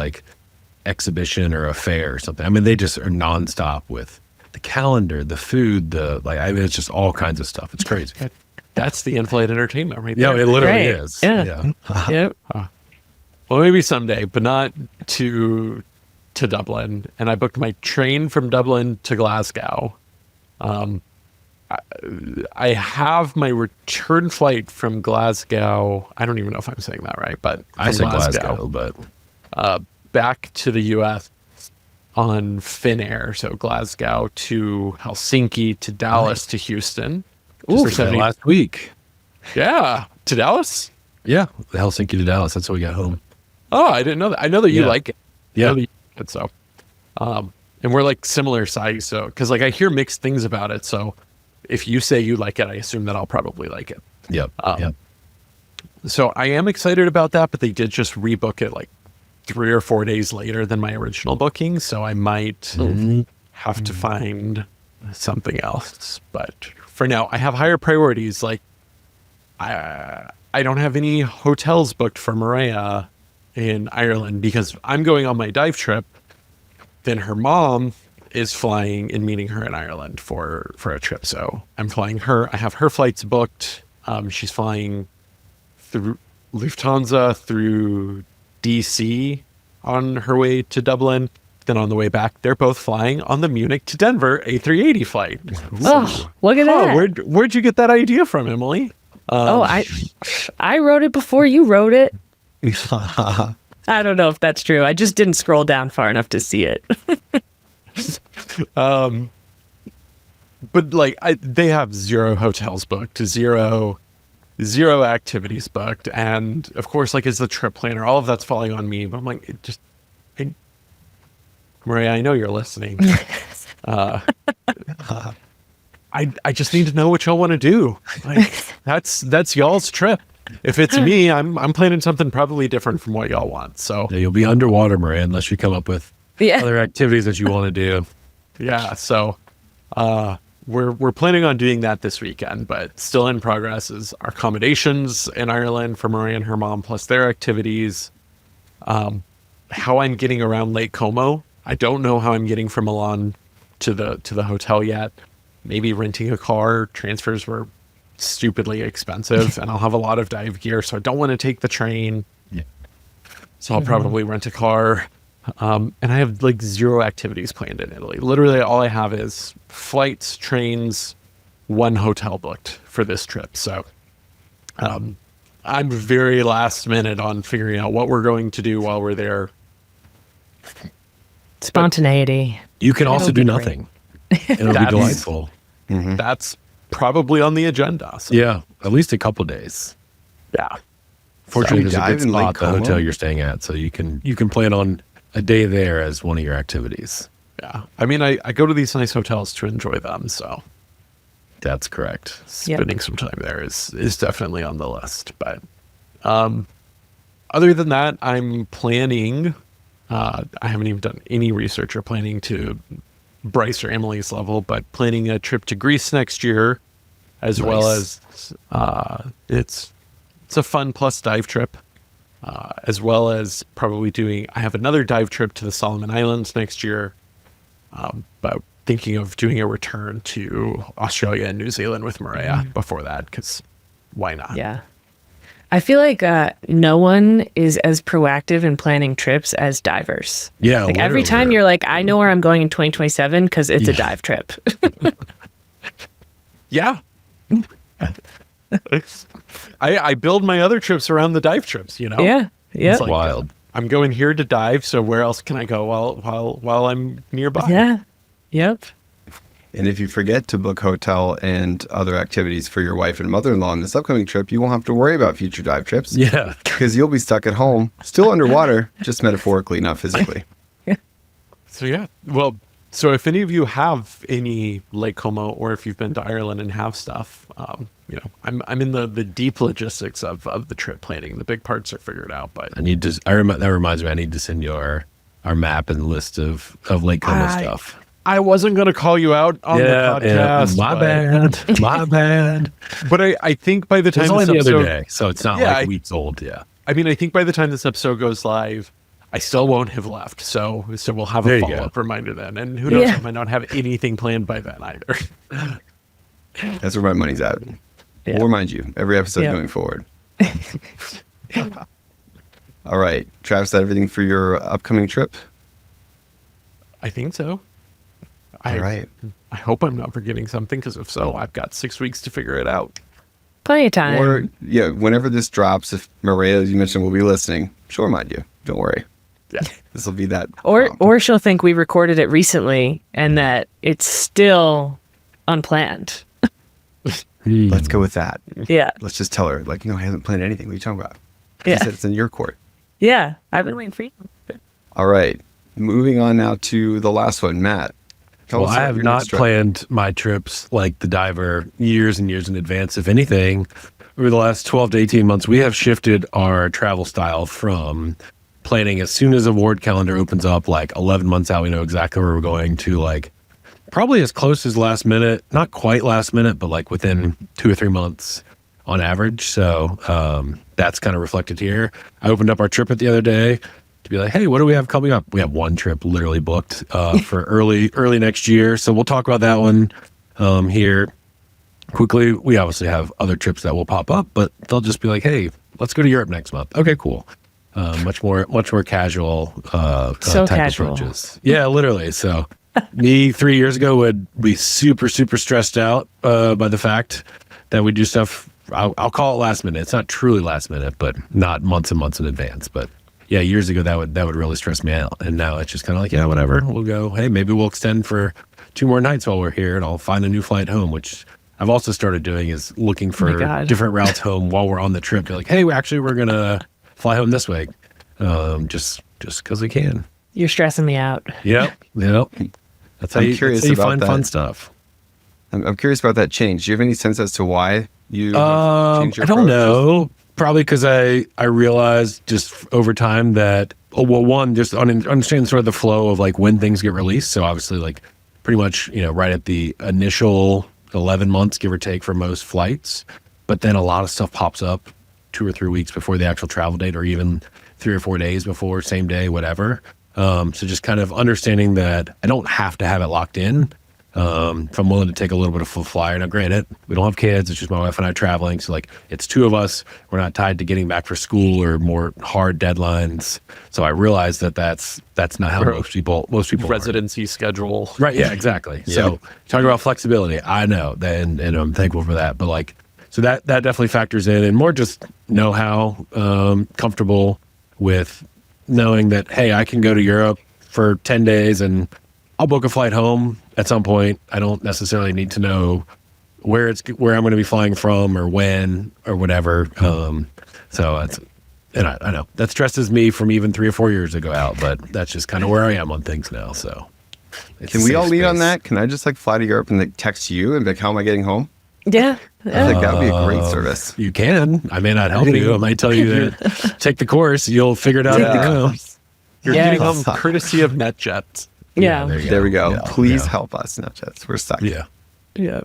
exhibition or a fair or something. I mean, they just are nonstop with the calendar, the food, it's just all kinds of stuff. It's crazy. That's the in-flight entertainment right Yeah, there. it literally Right. is. Yeah. Yep. Well, maybe someday, but not to Dublin. And I booked my train from Dublin to Glasgow. I have my return flight from Glasgow. I don't even know if I'm saying that right, but I from said Glasgow, but back to the U.S. on Finnair. So Glasgow to Helsinki to Dallas to Houston. Ooh, For 70 last week. Yeah, to Dallas. Yeah, Helsinki to Dallas. That's how we got home. Oh, I didn't know that. I know that you Yeah. like it. Yeah. I know that you like it, so, and we're similar size. So, because I hear mixed things about it. So, if you say you like it, I assume that I'll probably like it. Yep. Yep. So I am excited about that, but they did just rebook it 3 or 4 days later than my original booking. So I might have to find something else. But for now, I have higher priorities. I don't have any hotels booked for Maria in Ireland because I'm going on my dive trip then her mom is flying and meeting her in Ireland for a trip. So I'm flying her. I have her flights booked. She's flying through Lufthansa through DC on her way to Dublin. Then on the way back, they're both flying on the Munich to Denver A380 flight. Oh, look at that. Where'd you get that idea from, Emily? I wrote it before you wrote it. I don't know if that's true. I just didn't scroll down far enough to see it. But like they have 0 hotels booked, zero activities booked, and of course, like as the trip planner, all of that's falling on me. But I'm like, Maria, I know you're listening. I just need to know what y'all want to do. Like that's y'all's trip. If it's me, I'm planning something probably different from what y'all want. So Yeah, you'll be underwater, Maria, unless you come up with other activities that you want to do. yeah, so we're planning on doing that this weekend, but still in progress is our accommodations in Ireland for Maria and her mom, plus their activities. How I'm getting around Lake Como. I don't know how I'm getting from Milan to the hotel yet. Maybe renting a car. Transfers were stupidly expensive, and I'll have a lot of dive gear, so I don't want to take the train. Yeah. So I'll probably rent a car. And I have like 0 activities planned in Italy. Literally all I have is flights, trains, 1 hotel booked for this trip. So I'm very last minute on figuring out what we're going to do while we're there. Spontaneity. You can also do be nothing. It'll be That's- delightful. That's probably on the agenda. So, Yeah, at least a couple days. yeah. Fortunately, you there's a dive good in Lake spot, the Como? hotel you're staying at, so you can plan on a day there as one of your activities. Yeah. I mean, I go to these nice hotels to enjoy them. So That's correct. spending some time there is definitely on the list. But other than that, I'm planning, I haven't even done any research or planning to Bryce or Emily's level, but planning a trip to Greece next year, as well as it's a fun plus dive trip, as well as probably I have another dive trip to the Solomon Islands next year, but thinking of doing a return to Australia and New Zealand with Maria before that, because why not? Yeah. I feel like no one is as proactive in planning trips as divers. Yeah, Like every literally. time you're like, I know where I'm going in 2027 because it's a dive trip. Yeah. I build my other trips around the dive trips, you know? Yeah. Yeah. It's wild. I'm going here to dive, so where else can I go while I'm nearby? Yeah. Yep. And if you forget to book hotel and other activities for your wife and mother-in-law on this upcoming trip, you won't have to worry about future dive trips. Yeah. Because you'll be stuck at home, still underwater, just metaphorically, not physically. So yeah. Well, so if any of you have any Lake Como, or if you've been to Ireland and have stuff, I'm in the deep logistics of the trip planning. The big parts are figured out, but That reminds me, I need to send you our map and list of Lake Como stuff. I wasn't going to call you out on the podcast. My bad. My bad. But I think by the It time was only this the other episode, day, so it's not Yeah, like weeks old. Yeah. I mean, I think by the time this episode goes live, I still won't have left. So we'll have There a you go. follow-up reminder then. And who knows, Yeah. I might not have anything planned by then either. That's where my money's at. Yeah. We'll remind you every episode Yeah. going forward. All right. Travis, is that everything for your upcoming trip? I think so. All right. I hope I'm not forgetting something, because if so, I've got 6 weeks to figure it out. Plenty of time. Or, yeah, whenever this drops, if Maria, as you mentioned, will be listening, she'll remind you. Don't worry. Yeah. This will be that. or she'll think we recorded it recently and that it's still unplanned. Let's go with that. Yeah. Let's just tell her, like, no, I haven't planned anything. What are you talking about? Yeah. She said it's in your court. Yeah. I've been waiting for you. All right. Moving on now to the last one, Matt. Tell Well, us I about have your not next trip. planned my trips like the diver years and years in advance. If anything, over the last 12 to 18 months, we have shifted our travel style from planning as soon as a ward calendar opens up, like 11 months out, we know exactly where we're going, to like probably as close as last minute, not quite last minute, but like within 2 or 3 months on average. So that's kind of reflected here. I opened up our trip the other day. to be like, hey, what do we have coming up? We have one trip literally booked for early next year. So we'll talk about that one here quickly. We obviously have other trips that will pop up, but they'll just be like, hey, let's go to Europe next month. Okay, cool. Much more casual So type casual. approaches. Yeah, literally. So me 3 years ago would be super stressed out by the fact that we do stuff. I'll call it last minute. It's not truly last minute, but not months and months in advance. But yeah, years ago that would really stress me out. And now it's just kind of like, yeah, whatever. We'll go. Hey, maybe we'll extend for 2 more nights while we're here, and I'll find a new flight home. Which I've also started doing is looking for different routes home while we're on the trip. Be like, hey, we're gonna fly home this way, just because we can. You're stressing me out. Yep. That's how you find fun stuff. I'm curious about that change. Do you have any sense as to why you changed your I don't approach? know. Probably because I realized just over time that, one, just understanding sort of the flow of like when things get released. So obviously like pretty much, right at the initial 11 months, give or take, for most flights. But then a lot of stuff pops up 2 or 3 weeks before the actual travel date, or even 3 or 4 days before, same day, whatever. So just kind of understanding that I don't have to have it locked in. If I'm willing to take a little bit of full flyer. Now, granted, we don't have kids. It's just my wife and I traveling. So like it's 2 of us. We're not tied to getting back for school or more hard deadlines. So I realize that that's not how most people Residency schedule. Right. Yeah, exactly. Yeah. So talking about flexibility, I know that, and I'm thankful for that. But like, so that definitely factors in, and more just know-how, comfortable with knowing that, hey, I can go to Europe for 10 days and I'll book a flight home at some point. I don't necessarily need to know where I'm going to be flying from or when or whatever. So I know that stresses me from even 3 or 4 years ago out, but that's just kind of where I am on things now. So Can we all lead on that? Can I just like fly to Europe and like text you and be like, how am I getting home? Yeah. I think that would be a great service. You can. I may not help you. I might tell you to take the course. You'll figure it out. Yeah. You're Yeah. getting home courtesy of NetJets. Yeah. There we go. Yeah, Please yeah. help us, Snapchats. We're stuck. Yeah. Yeah.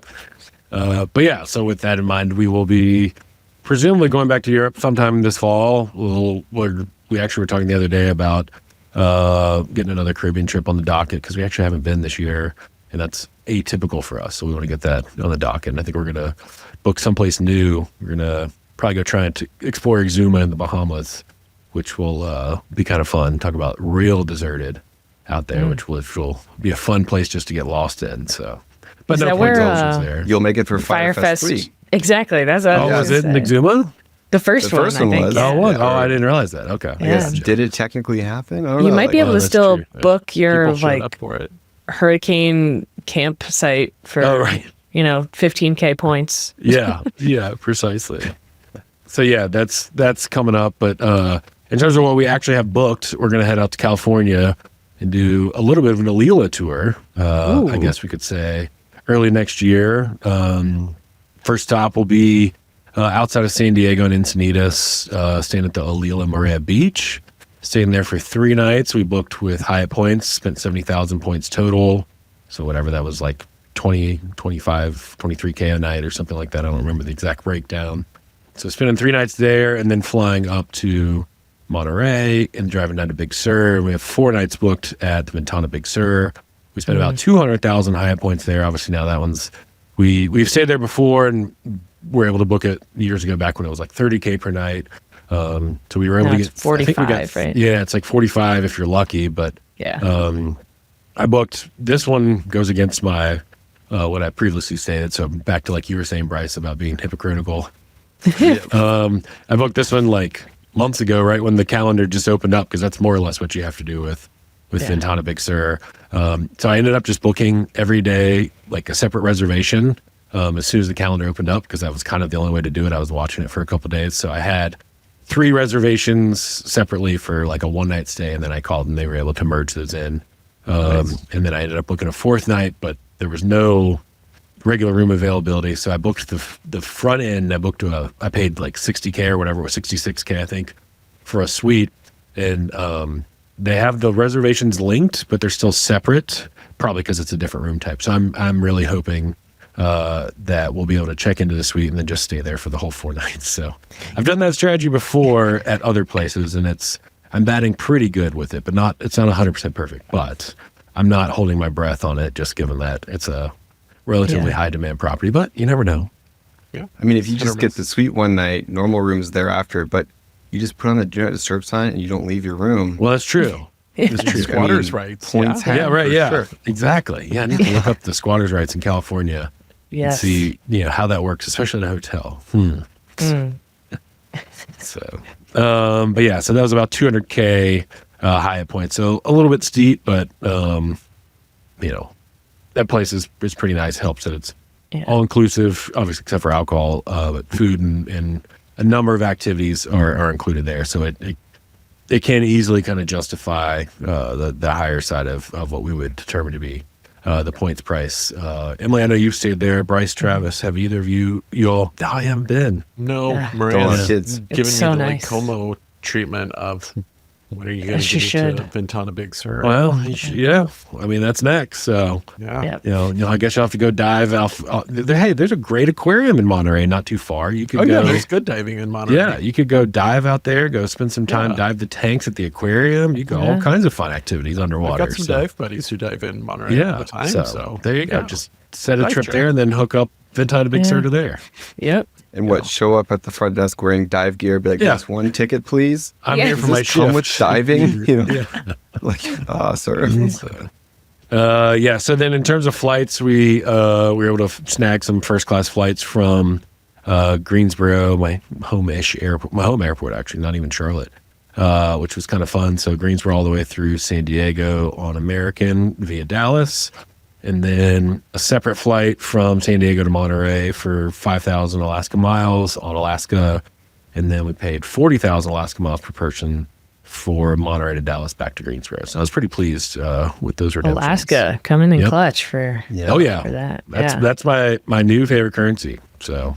But yeah, so with that in mind, we will be presumably going back to Europe sometime this fall. We actually were talking the other day about getting another Caribbean trip on the docket because we actually haven't been this year, and that's atypical for us. So we want to get that on the docket. And I think we're going to book someplace new. We're going to probably go try and explore Exuma in the Bahamas, which will be kind of fun. Talk about real deserted out there, which will be a fun place just to get lost in. So, but Is no that point where, options there. You'll make it for Firefest 3. Exactly. That's what I Oh, was was it in gonna say. Exuma? The first The one, first I one think. was. Yeah. Oh, what? Yeah. Oh, I didn't realize that. Okay. I guess, Yeah. did it technically happen? I don't You know. might be able to that's still true. book your People showed like up for it. hurricane campsite for Oh, right. 15K points. Yeah, precisely. So yeah, that's coming up. But in terms of what we actually have booked, we're going to head out to California and do a little bit of an Alila tour. I guess we could say early next year. First stop will be outside of San Diego in Encinitas, staying at the Alila Maria Beach. Staying there for 3 nights. We booked with Hyatt points, spent 70,000 points total. So whatever that was, like 20, 25, 23K a night or something like that. I don't remember the exact breakdown. So spending 3 nights there and then flying up to Monterey and driving down to Big Sur. We have 4 nights booked at the Ventana Big Sur. We spent about 200,000 Hyatt points there. Obviously now that one's, we've stayed there before and were able to book it years ago back when it was like 30K per night. So we were able Now to it's get 45, right? Yeah, it's like 45 if you're lucky, but Yeah. I booked, this one goes against my what I previously stated. So back to like you were saying, Bryce, about being hypocritical. I booked this one like months ago, right when the calendar just opened up, because that's more or less what you have to do with Ventana Big Sur. So I ended up just booking every day like a separate reservation as soon as the calendar opened up, because that was kind of the only way to do it. I was watching it for a couple of days, so I had 3 reservations separately for like a 1-night stay, and then I called and they were able to merge those in. And then I ended up booking a 4th night, but there was no regular room availability, so I booked the front end. I paid like 60K or whatever, it was 66K I think, for a suite, and they have the reservations linked, but they're still separate, probably because it's a different room type. So I'm really hoping that we'll be able to check into the suite and then just stay there for the whole 4 nights. So I've done that strategy before at other places, and it's I'm batting pretty good with it, but it's not 100% perfect. But I'm not holding my breath on it, just given that it's a relatively high demand property. But you never know. Yeah. I mean, if you just get the suite one night, normal rooms thereafter, but you just put on the do not disturb sign and you don't leave your room. Well, that's true. It's true. Squatters' rights. Points Yeah. Yeah, right. for Yeah, sure. exactly. Yeah, I need to look up the squatters' rights in California and Yes. see, how that works, especially in a hotel. So, but yeah, so that was about 200K Hyatt points. So a little bit steep, but that place is pretty nice. Helps that it's all inclusive, obviously except for alcohol, but food and a number of activities are included there. So it can easily kind of justify the higher side of what we would determine to be the points price. Emily, I know you've stayed there. Bryce, Travis, have either of you all? Oh, I haven't been. No, Yeah. Maria's Kids. giving It's so me the nice. Como treatment of when are you going Yes, to you get to should. Ventana Big Sur? Well, yeah. I mean, that's next. So, Yeah. Yep. I guess you'll have to go dive out. Hey, there's a great aquarium in Monterey, not too far. You could Oh, yeah, go. there's good diving in Monterey. Yeah, you could go dive out there, go spend some time, Yeah. dive the tanks at the aquarium. You go all kinds of fun activities I've underwater. got some so, dive buddies who dive in Monterey yeah, all the time. So, there you go. yeah. Just set a Dive trip trip. there and then hook up Ventana Big Sur Yeah. to there. Yep. And what, show up at the front desk wearing dive gear, be like, Yeah. just one ticket, please? I'm Yeah. here Does for my this come shift. with diving? Yeah. Like, sir. So then in terms of flights, we were able to snag some first class flights from Greensboro, my home airport, actually, not even Charlotte, which was kind of fun. So Greensboro all the way through San Diego on American via Dallas, and then a separate flight from San Diego to Monterey for 5,000 Alaska miles on Alaska, and then we paid 40,000 Alaska miles per person for Monterey to Dallas back to Greensboro. So I was pretty pleased with those redemptions. Alaska coming in Yep. clutch for Oh yeah, for that. That's my new favorite currency. So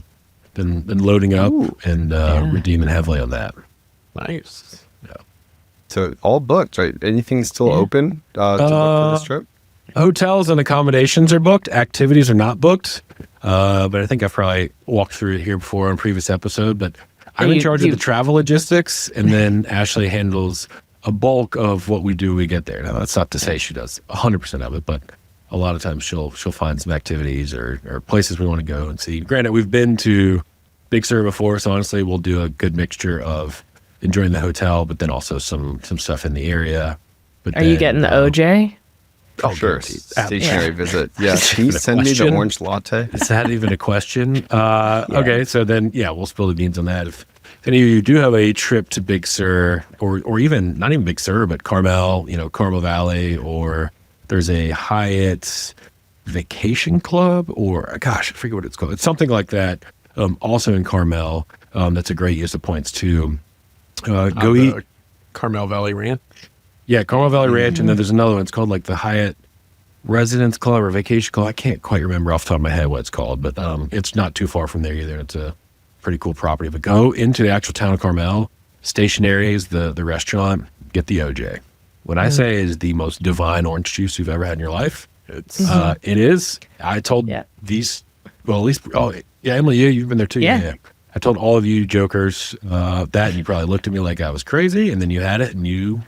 been loading up and redeeming heavily on that. nice. So all booked, right? Anything still open to book for this trip? Hotels and accommodations are booked. Activities are not booked. But I think I've probably walked through it here before on a previous episode. But I'm in charge of the travel logistics, and then Ashley handles a bulk of what we do when we get there. Now, that's not to say she does 100% of it, but a lot of times she'll find some activities or places we want to go and see. Granted, we've been to Big Sur before, so honestly, we'll do a good mixture of enjoying the hotel, but then also some stuff in the area. But Are you getting the OJ? Oh, sure. guaranteed. Stationary visit. Yeah. Can you The send me the question? orange latte? Is that even a question? Okay, so then, we'll spill the beans on that. If any of you do have a trip to Big Sur, or even, not even Big Sur, but Carmel, Carmel Valley, or there's a Hyatt Vacation Club, or, gosh, I forget what it's called. It's something like that, also in Carmel. That's a great use of points, too. Go eat. The Carmel Valley Ranch. Yeah, Carmel Valley Ranch, and then there's another one. It's called like the Hyatt Residence Club or Vacation Club. I can't quite remember off the top of my head what it's called, but it's not too far from there either. It's a pretty cool property. But go into the actual town of Carmel. Stationary is the restaurant. Get the OJ. What I say is the most divine orange juice you've ever had in your life. It's It is. I told these, well, at least, Emily, you've been there too. Yeah. I told all of you jokers that, and you probably looked at me like I was crazy, and then you had it, and you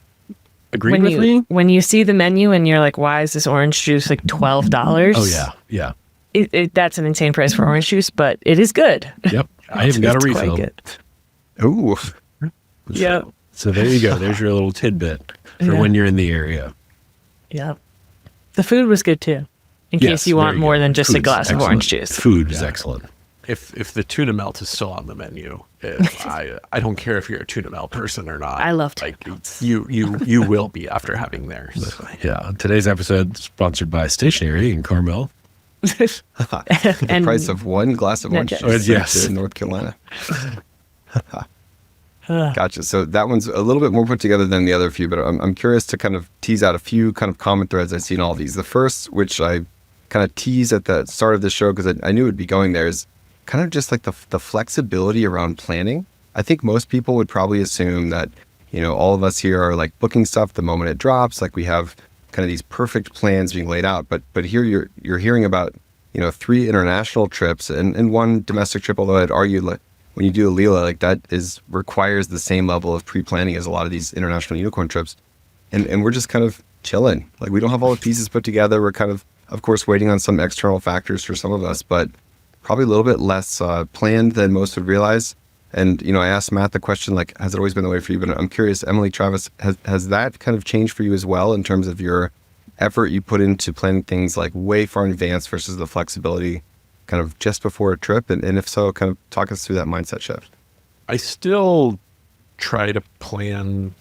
agreed with me. When you see the menu and you're like, why is this orange juice like $12? Oh yeah. That's an insane price for orange juice, but it is good. Yep. I even got a It's quite refill. good. Ooh. Yep. So there you go. There's your little tidbit for Yeah. when you're in the area. Yep. The food was good too. In Yes, case you very want more good. than just Food a is glass of excellent. orange juice. Food is excellent. if the tuna melt is still on the menu, I don't care if you're a tuna melt person or not. I love tuna like melts. you will be after having theirs. Yeah. Today's episode is sponsored by Stationery in Carmel. The And- price of one glass of orange Yes. juice Yes. in North Carolina. Gotcha. So that one's a little bit more put together than the other few, but I'm curious to kind of tease out a few kind of common threads I see in all these. The first, which I kind of tease at the start of the show because I knew it would be going there, is kind of just like the flexibility around planning. I think most people would probably assume that, all of us here are like booking stuff the moment it drops, like we have kind of these perfect plans being laid out. But here you're hearing about, 3 international trips and one domestic trip, although I'd argue like when you do Alila, like that requires the same level of pre-planning as a lot of these international unicorn trips. And we're just kind of chilling. Like we don't have all the pieces put together. We're kind of course, waiting on some external factors for some of us, but probably a little bit less planned than most would realize. And, I asked Matt the question, like, has it always been the way for you? But I'm curious, Emily, Travis, has that kind of changed for you as well in terms of your effort you put into planning things like way far in advance versus the flexibility kind of just before a trip? And if so, kind of talk us through that mindset shift. I still try to plan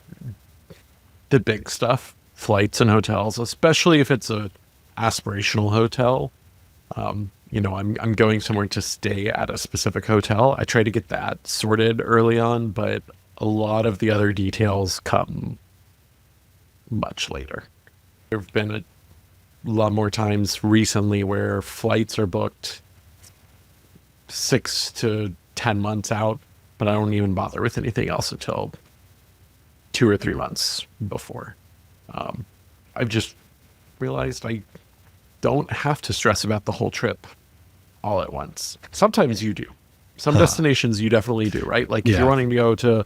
the big stuff, flights and hotels, especially if it's a aspirational hotel. I'm going somewhere to stay at a specific hotel. I try to get that sorted early on, but a lot of the other details come much later. There have been a lot more times recently where flights are booked 6 to 10 months out, but I don't even bother with anything else until 2 or 3 months before. I've just realized I don't have to stress about the whole trip all at once. Sometimes you do. Some destinations you definitely do, right? Like if you're wanting to go to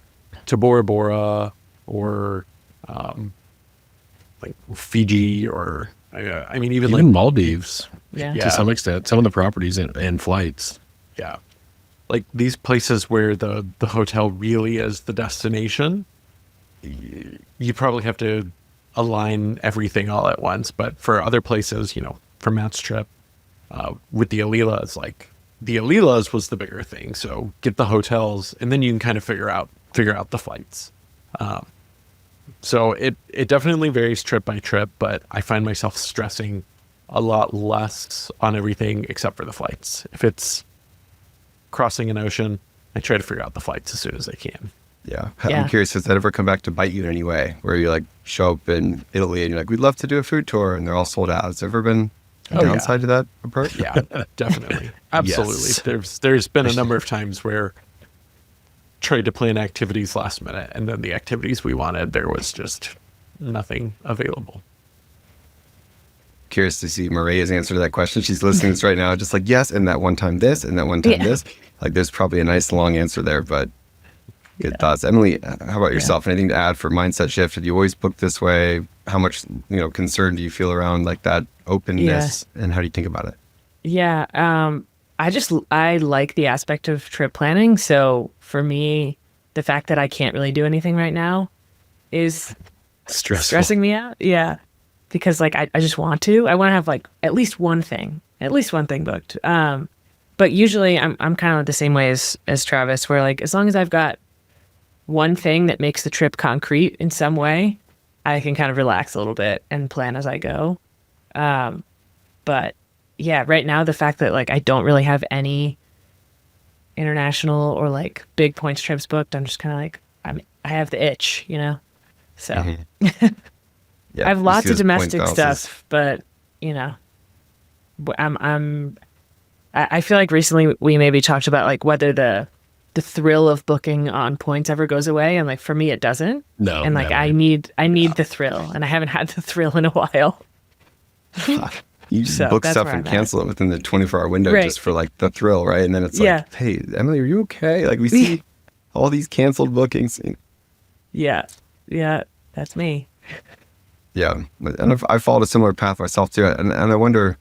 Bora Bora or like Fiji or even like Maldives Yeah. to some extent, some of the properties and flights. Yeah. Like these places where the hotel really is the destination, you probably have to align everything all at once. But for other places, for Matt's trip, with the Alilas, like the Alilas was the bigger thing. So get the hotels and then you can kind of figure out the flights. So it definitely varies trip by trip, but I find myself stressing a lot less on everything except for the flights. If it's crossing an ocean, I try to figure out the flights as soon as I can. Yeah. Yeah. I'm curious, has that ever come back to bite you in any way where you like show up in Italy and you're like, we'd love to do a food tour and they're all sold out? Has there ever been a downside to that approach? Yeah, definitely. Absolutely. Yes. There's been a number of times where tried to plan activities last minute and then the activities we wanted, there was just nothing available. Curious to see Maria's answer to that question. She's listening to this right now, just like, yes, and that one time this, and that one time this. Like there's probably a nice long answer there, but good thoughts. Emily, how about yourself? Anything to add for mindset shift? Did you always book this way? How much, concern do you feel around like that openness and how do you think about it? Yeah. I like the aspect of trip planning. So for me, the fact that I can't really do anything right now is stressing me out. Yeah. Because like, I just want to have like at least one thing booked. But usually I'm kind of the same way as Travis, where like, as long as I've got one thing that makes the trip concrete in some way, I can kind of relax a little bit and plan as I go. But yeah, right now, the fact that like I don't really have any international or like big points trips booked, I'm just kind of like, I have the itch, so Yeah, I have you lots see of those point domestic balances. stuff, but I feel like recently we maybe talked about like whether the thrill of booking on points ever goes away, and like for me it doesn't. No, And like never. I need the thrill, and I haven't had the thrill in a while. You just So book that's stuff where and I'm cancel it within the 24-hour window Right. just for like the thrill, right? And then it's Yeah. like, hey, Emily, are you okay? Like we see all these canceled bookings. Yeah, that's me. Yeah. And I followed a similar path myself too. And I wonder,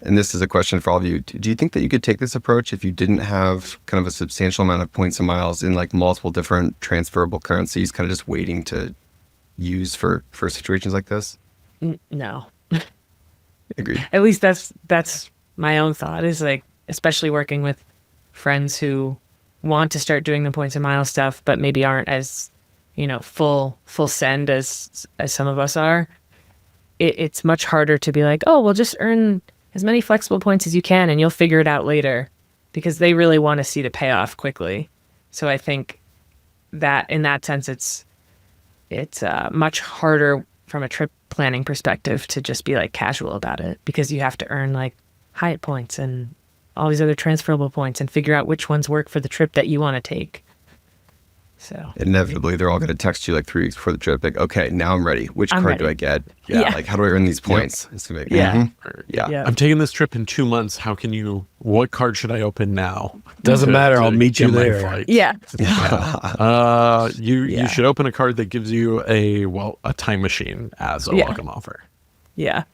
and this is a question for all of you, do you think that you could take this approach if you didn't have kind of a substantial amount of points and miles in like multiple different transferable currencies, kind of just waiting to use for situations like this? No. Agreed. At least that's my own thought, is like, especially working with friends who want to start doing the points and miles stuff, but maybe aren't as, full send as some of us are. It's much harder to be like, oh, well, just earn as many flexible points as you can and you'll figure it out later, because they really want to see the payoff quickly. So I think that in that sense, it's much harder from a trip planning perspective to just be like casual about it, because you have to earn like Hyatt points and all these other transferable points and figure out which ones work for the trip that you want to take. So Inevitably, they're all going to text you like 3 weeks before the trip. Like, okay, now I'm ready. Which I'm card do I ready. get? Yeah. Like, how do I earn these points? It's gonna be, Yeah. Yeah. Yeah. I'm taking this trip in 2 months. What card should I open now? Doesn't matter. I'll meet you get my there. flight? yeah. You Yeah. should open a card that gives you a time machine as a Yeah. welcome offer. Yeah.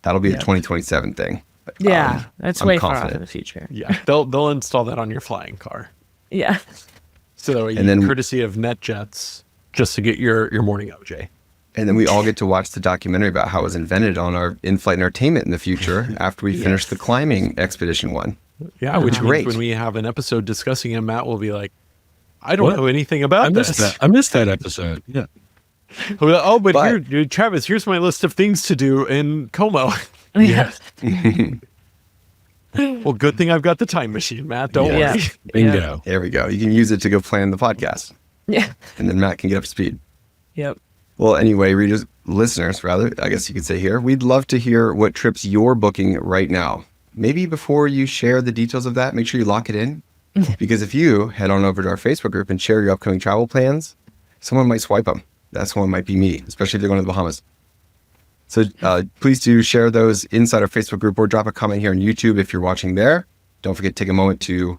That'll be a Yeah. 2027 thing. Yeah. That's I'm way far off confident. in the future. Yeah, they'll install that on your flying car. Yeah. So that way, And then- courtesy of NetJets, just to get your morning OJ. And then we all get to watch the documentary about how it was invented on our in-flight entertainment in the future after we finish the climbing expedition one. Yeah, which means Great. when we have an episode discussing it, Matt will be like, I don't know anything about I this. missed that. I missed that episode. Yeah. He'll be like, oh, but But- here, Travis, here's my list of things to do in Como. Yeah. Well, good thing I've got the time machine, Matt. Don't Yeah. worry. Bingo. There we go. You can use it to go plan the podcast. Yeah. And then Matt can get up to speed. Yep. Well, anyway, listeners, I guess you could say here, we'd love to hear what trips you're booking right now. Maybe before you share the details of that, make sure you lock it in. Because if you head on over to our Facebook group and share your upcoming travel plans, someone might swipe them. That someone might be me, especially if they're going to the Bahamas. So please do share those inside our Facebook group or drop a comment here on YouTube if you're watching there. Don't forget to take a moment to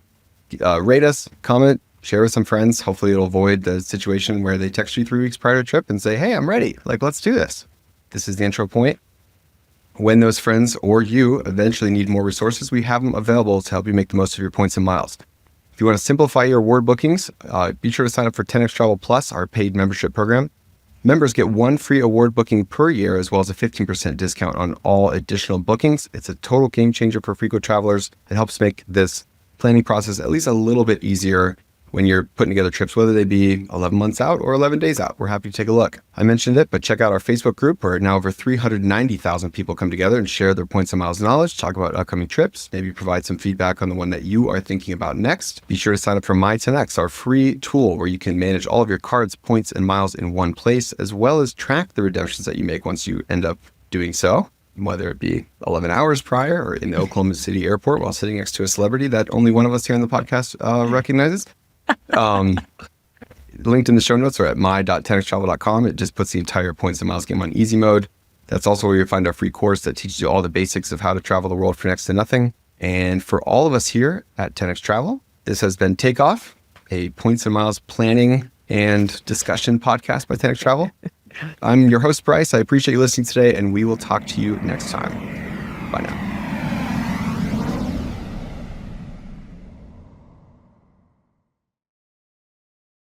rate us, comment, share with some friends. Hopefully it'll avoid the situation where they text you 3 weeks prior to a trip and say, hey, I'm ready. Like, let's do this. This is the intro point. When those friends or you eventually need more resources, we have them available to help you make the most of your points and miles. If you want to simplify your award bookings, be sure to sign up for 10xTravel Plus, our paid membership program. Members get one free award booking per year, as well as a 15% discount on all additional bookings. It's a total game changer for frequent travelers. It helps make this planning process at least a little bit easier when you're putting together trips, whether they be 11 months out or 11 days out. We're happy to take a look. I mentioned it, but check out our Facebook group where now over 390,000 people come together and share their points and miles knowledge, talk about upcoming trips, maybe provide some feedback on the one that you are thinking about next. Be sure to sign up for My 10x, our free tool where you can manage all of your cards, points, and miles in one place, as well as track the redemptions that you make once you end up doing so, whether it be 11 hours prior or in the Oklahoma City airport while sitting next to a celebrity that only one of us here on the podcast recognizes. Linked in the show notes or at my.10xtravel.com. It just puts the entire points and miles game on easy mode. That's also where you'll find our free course that teaches you all the basics of how to travel the world for next to nothing. And for all of us here at 10x Travel, this has been Takeoff, a points and miles planning and discussion podcast by 10x Travel. I'm your host, Bryce. I appreciate you listening today, and we will talk to you next time. Bye now.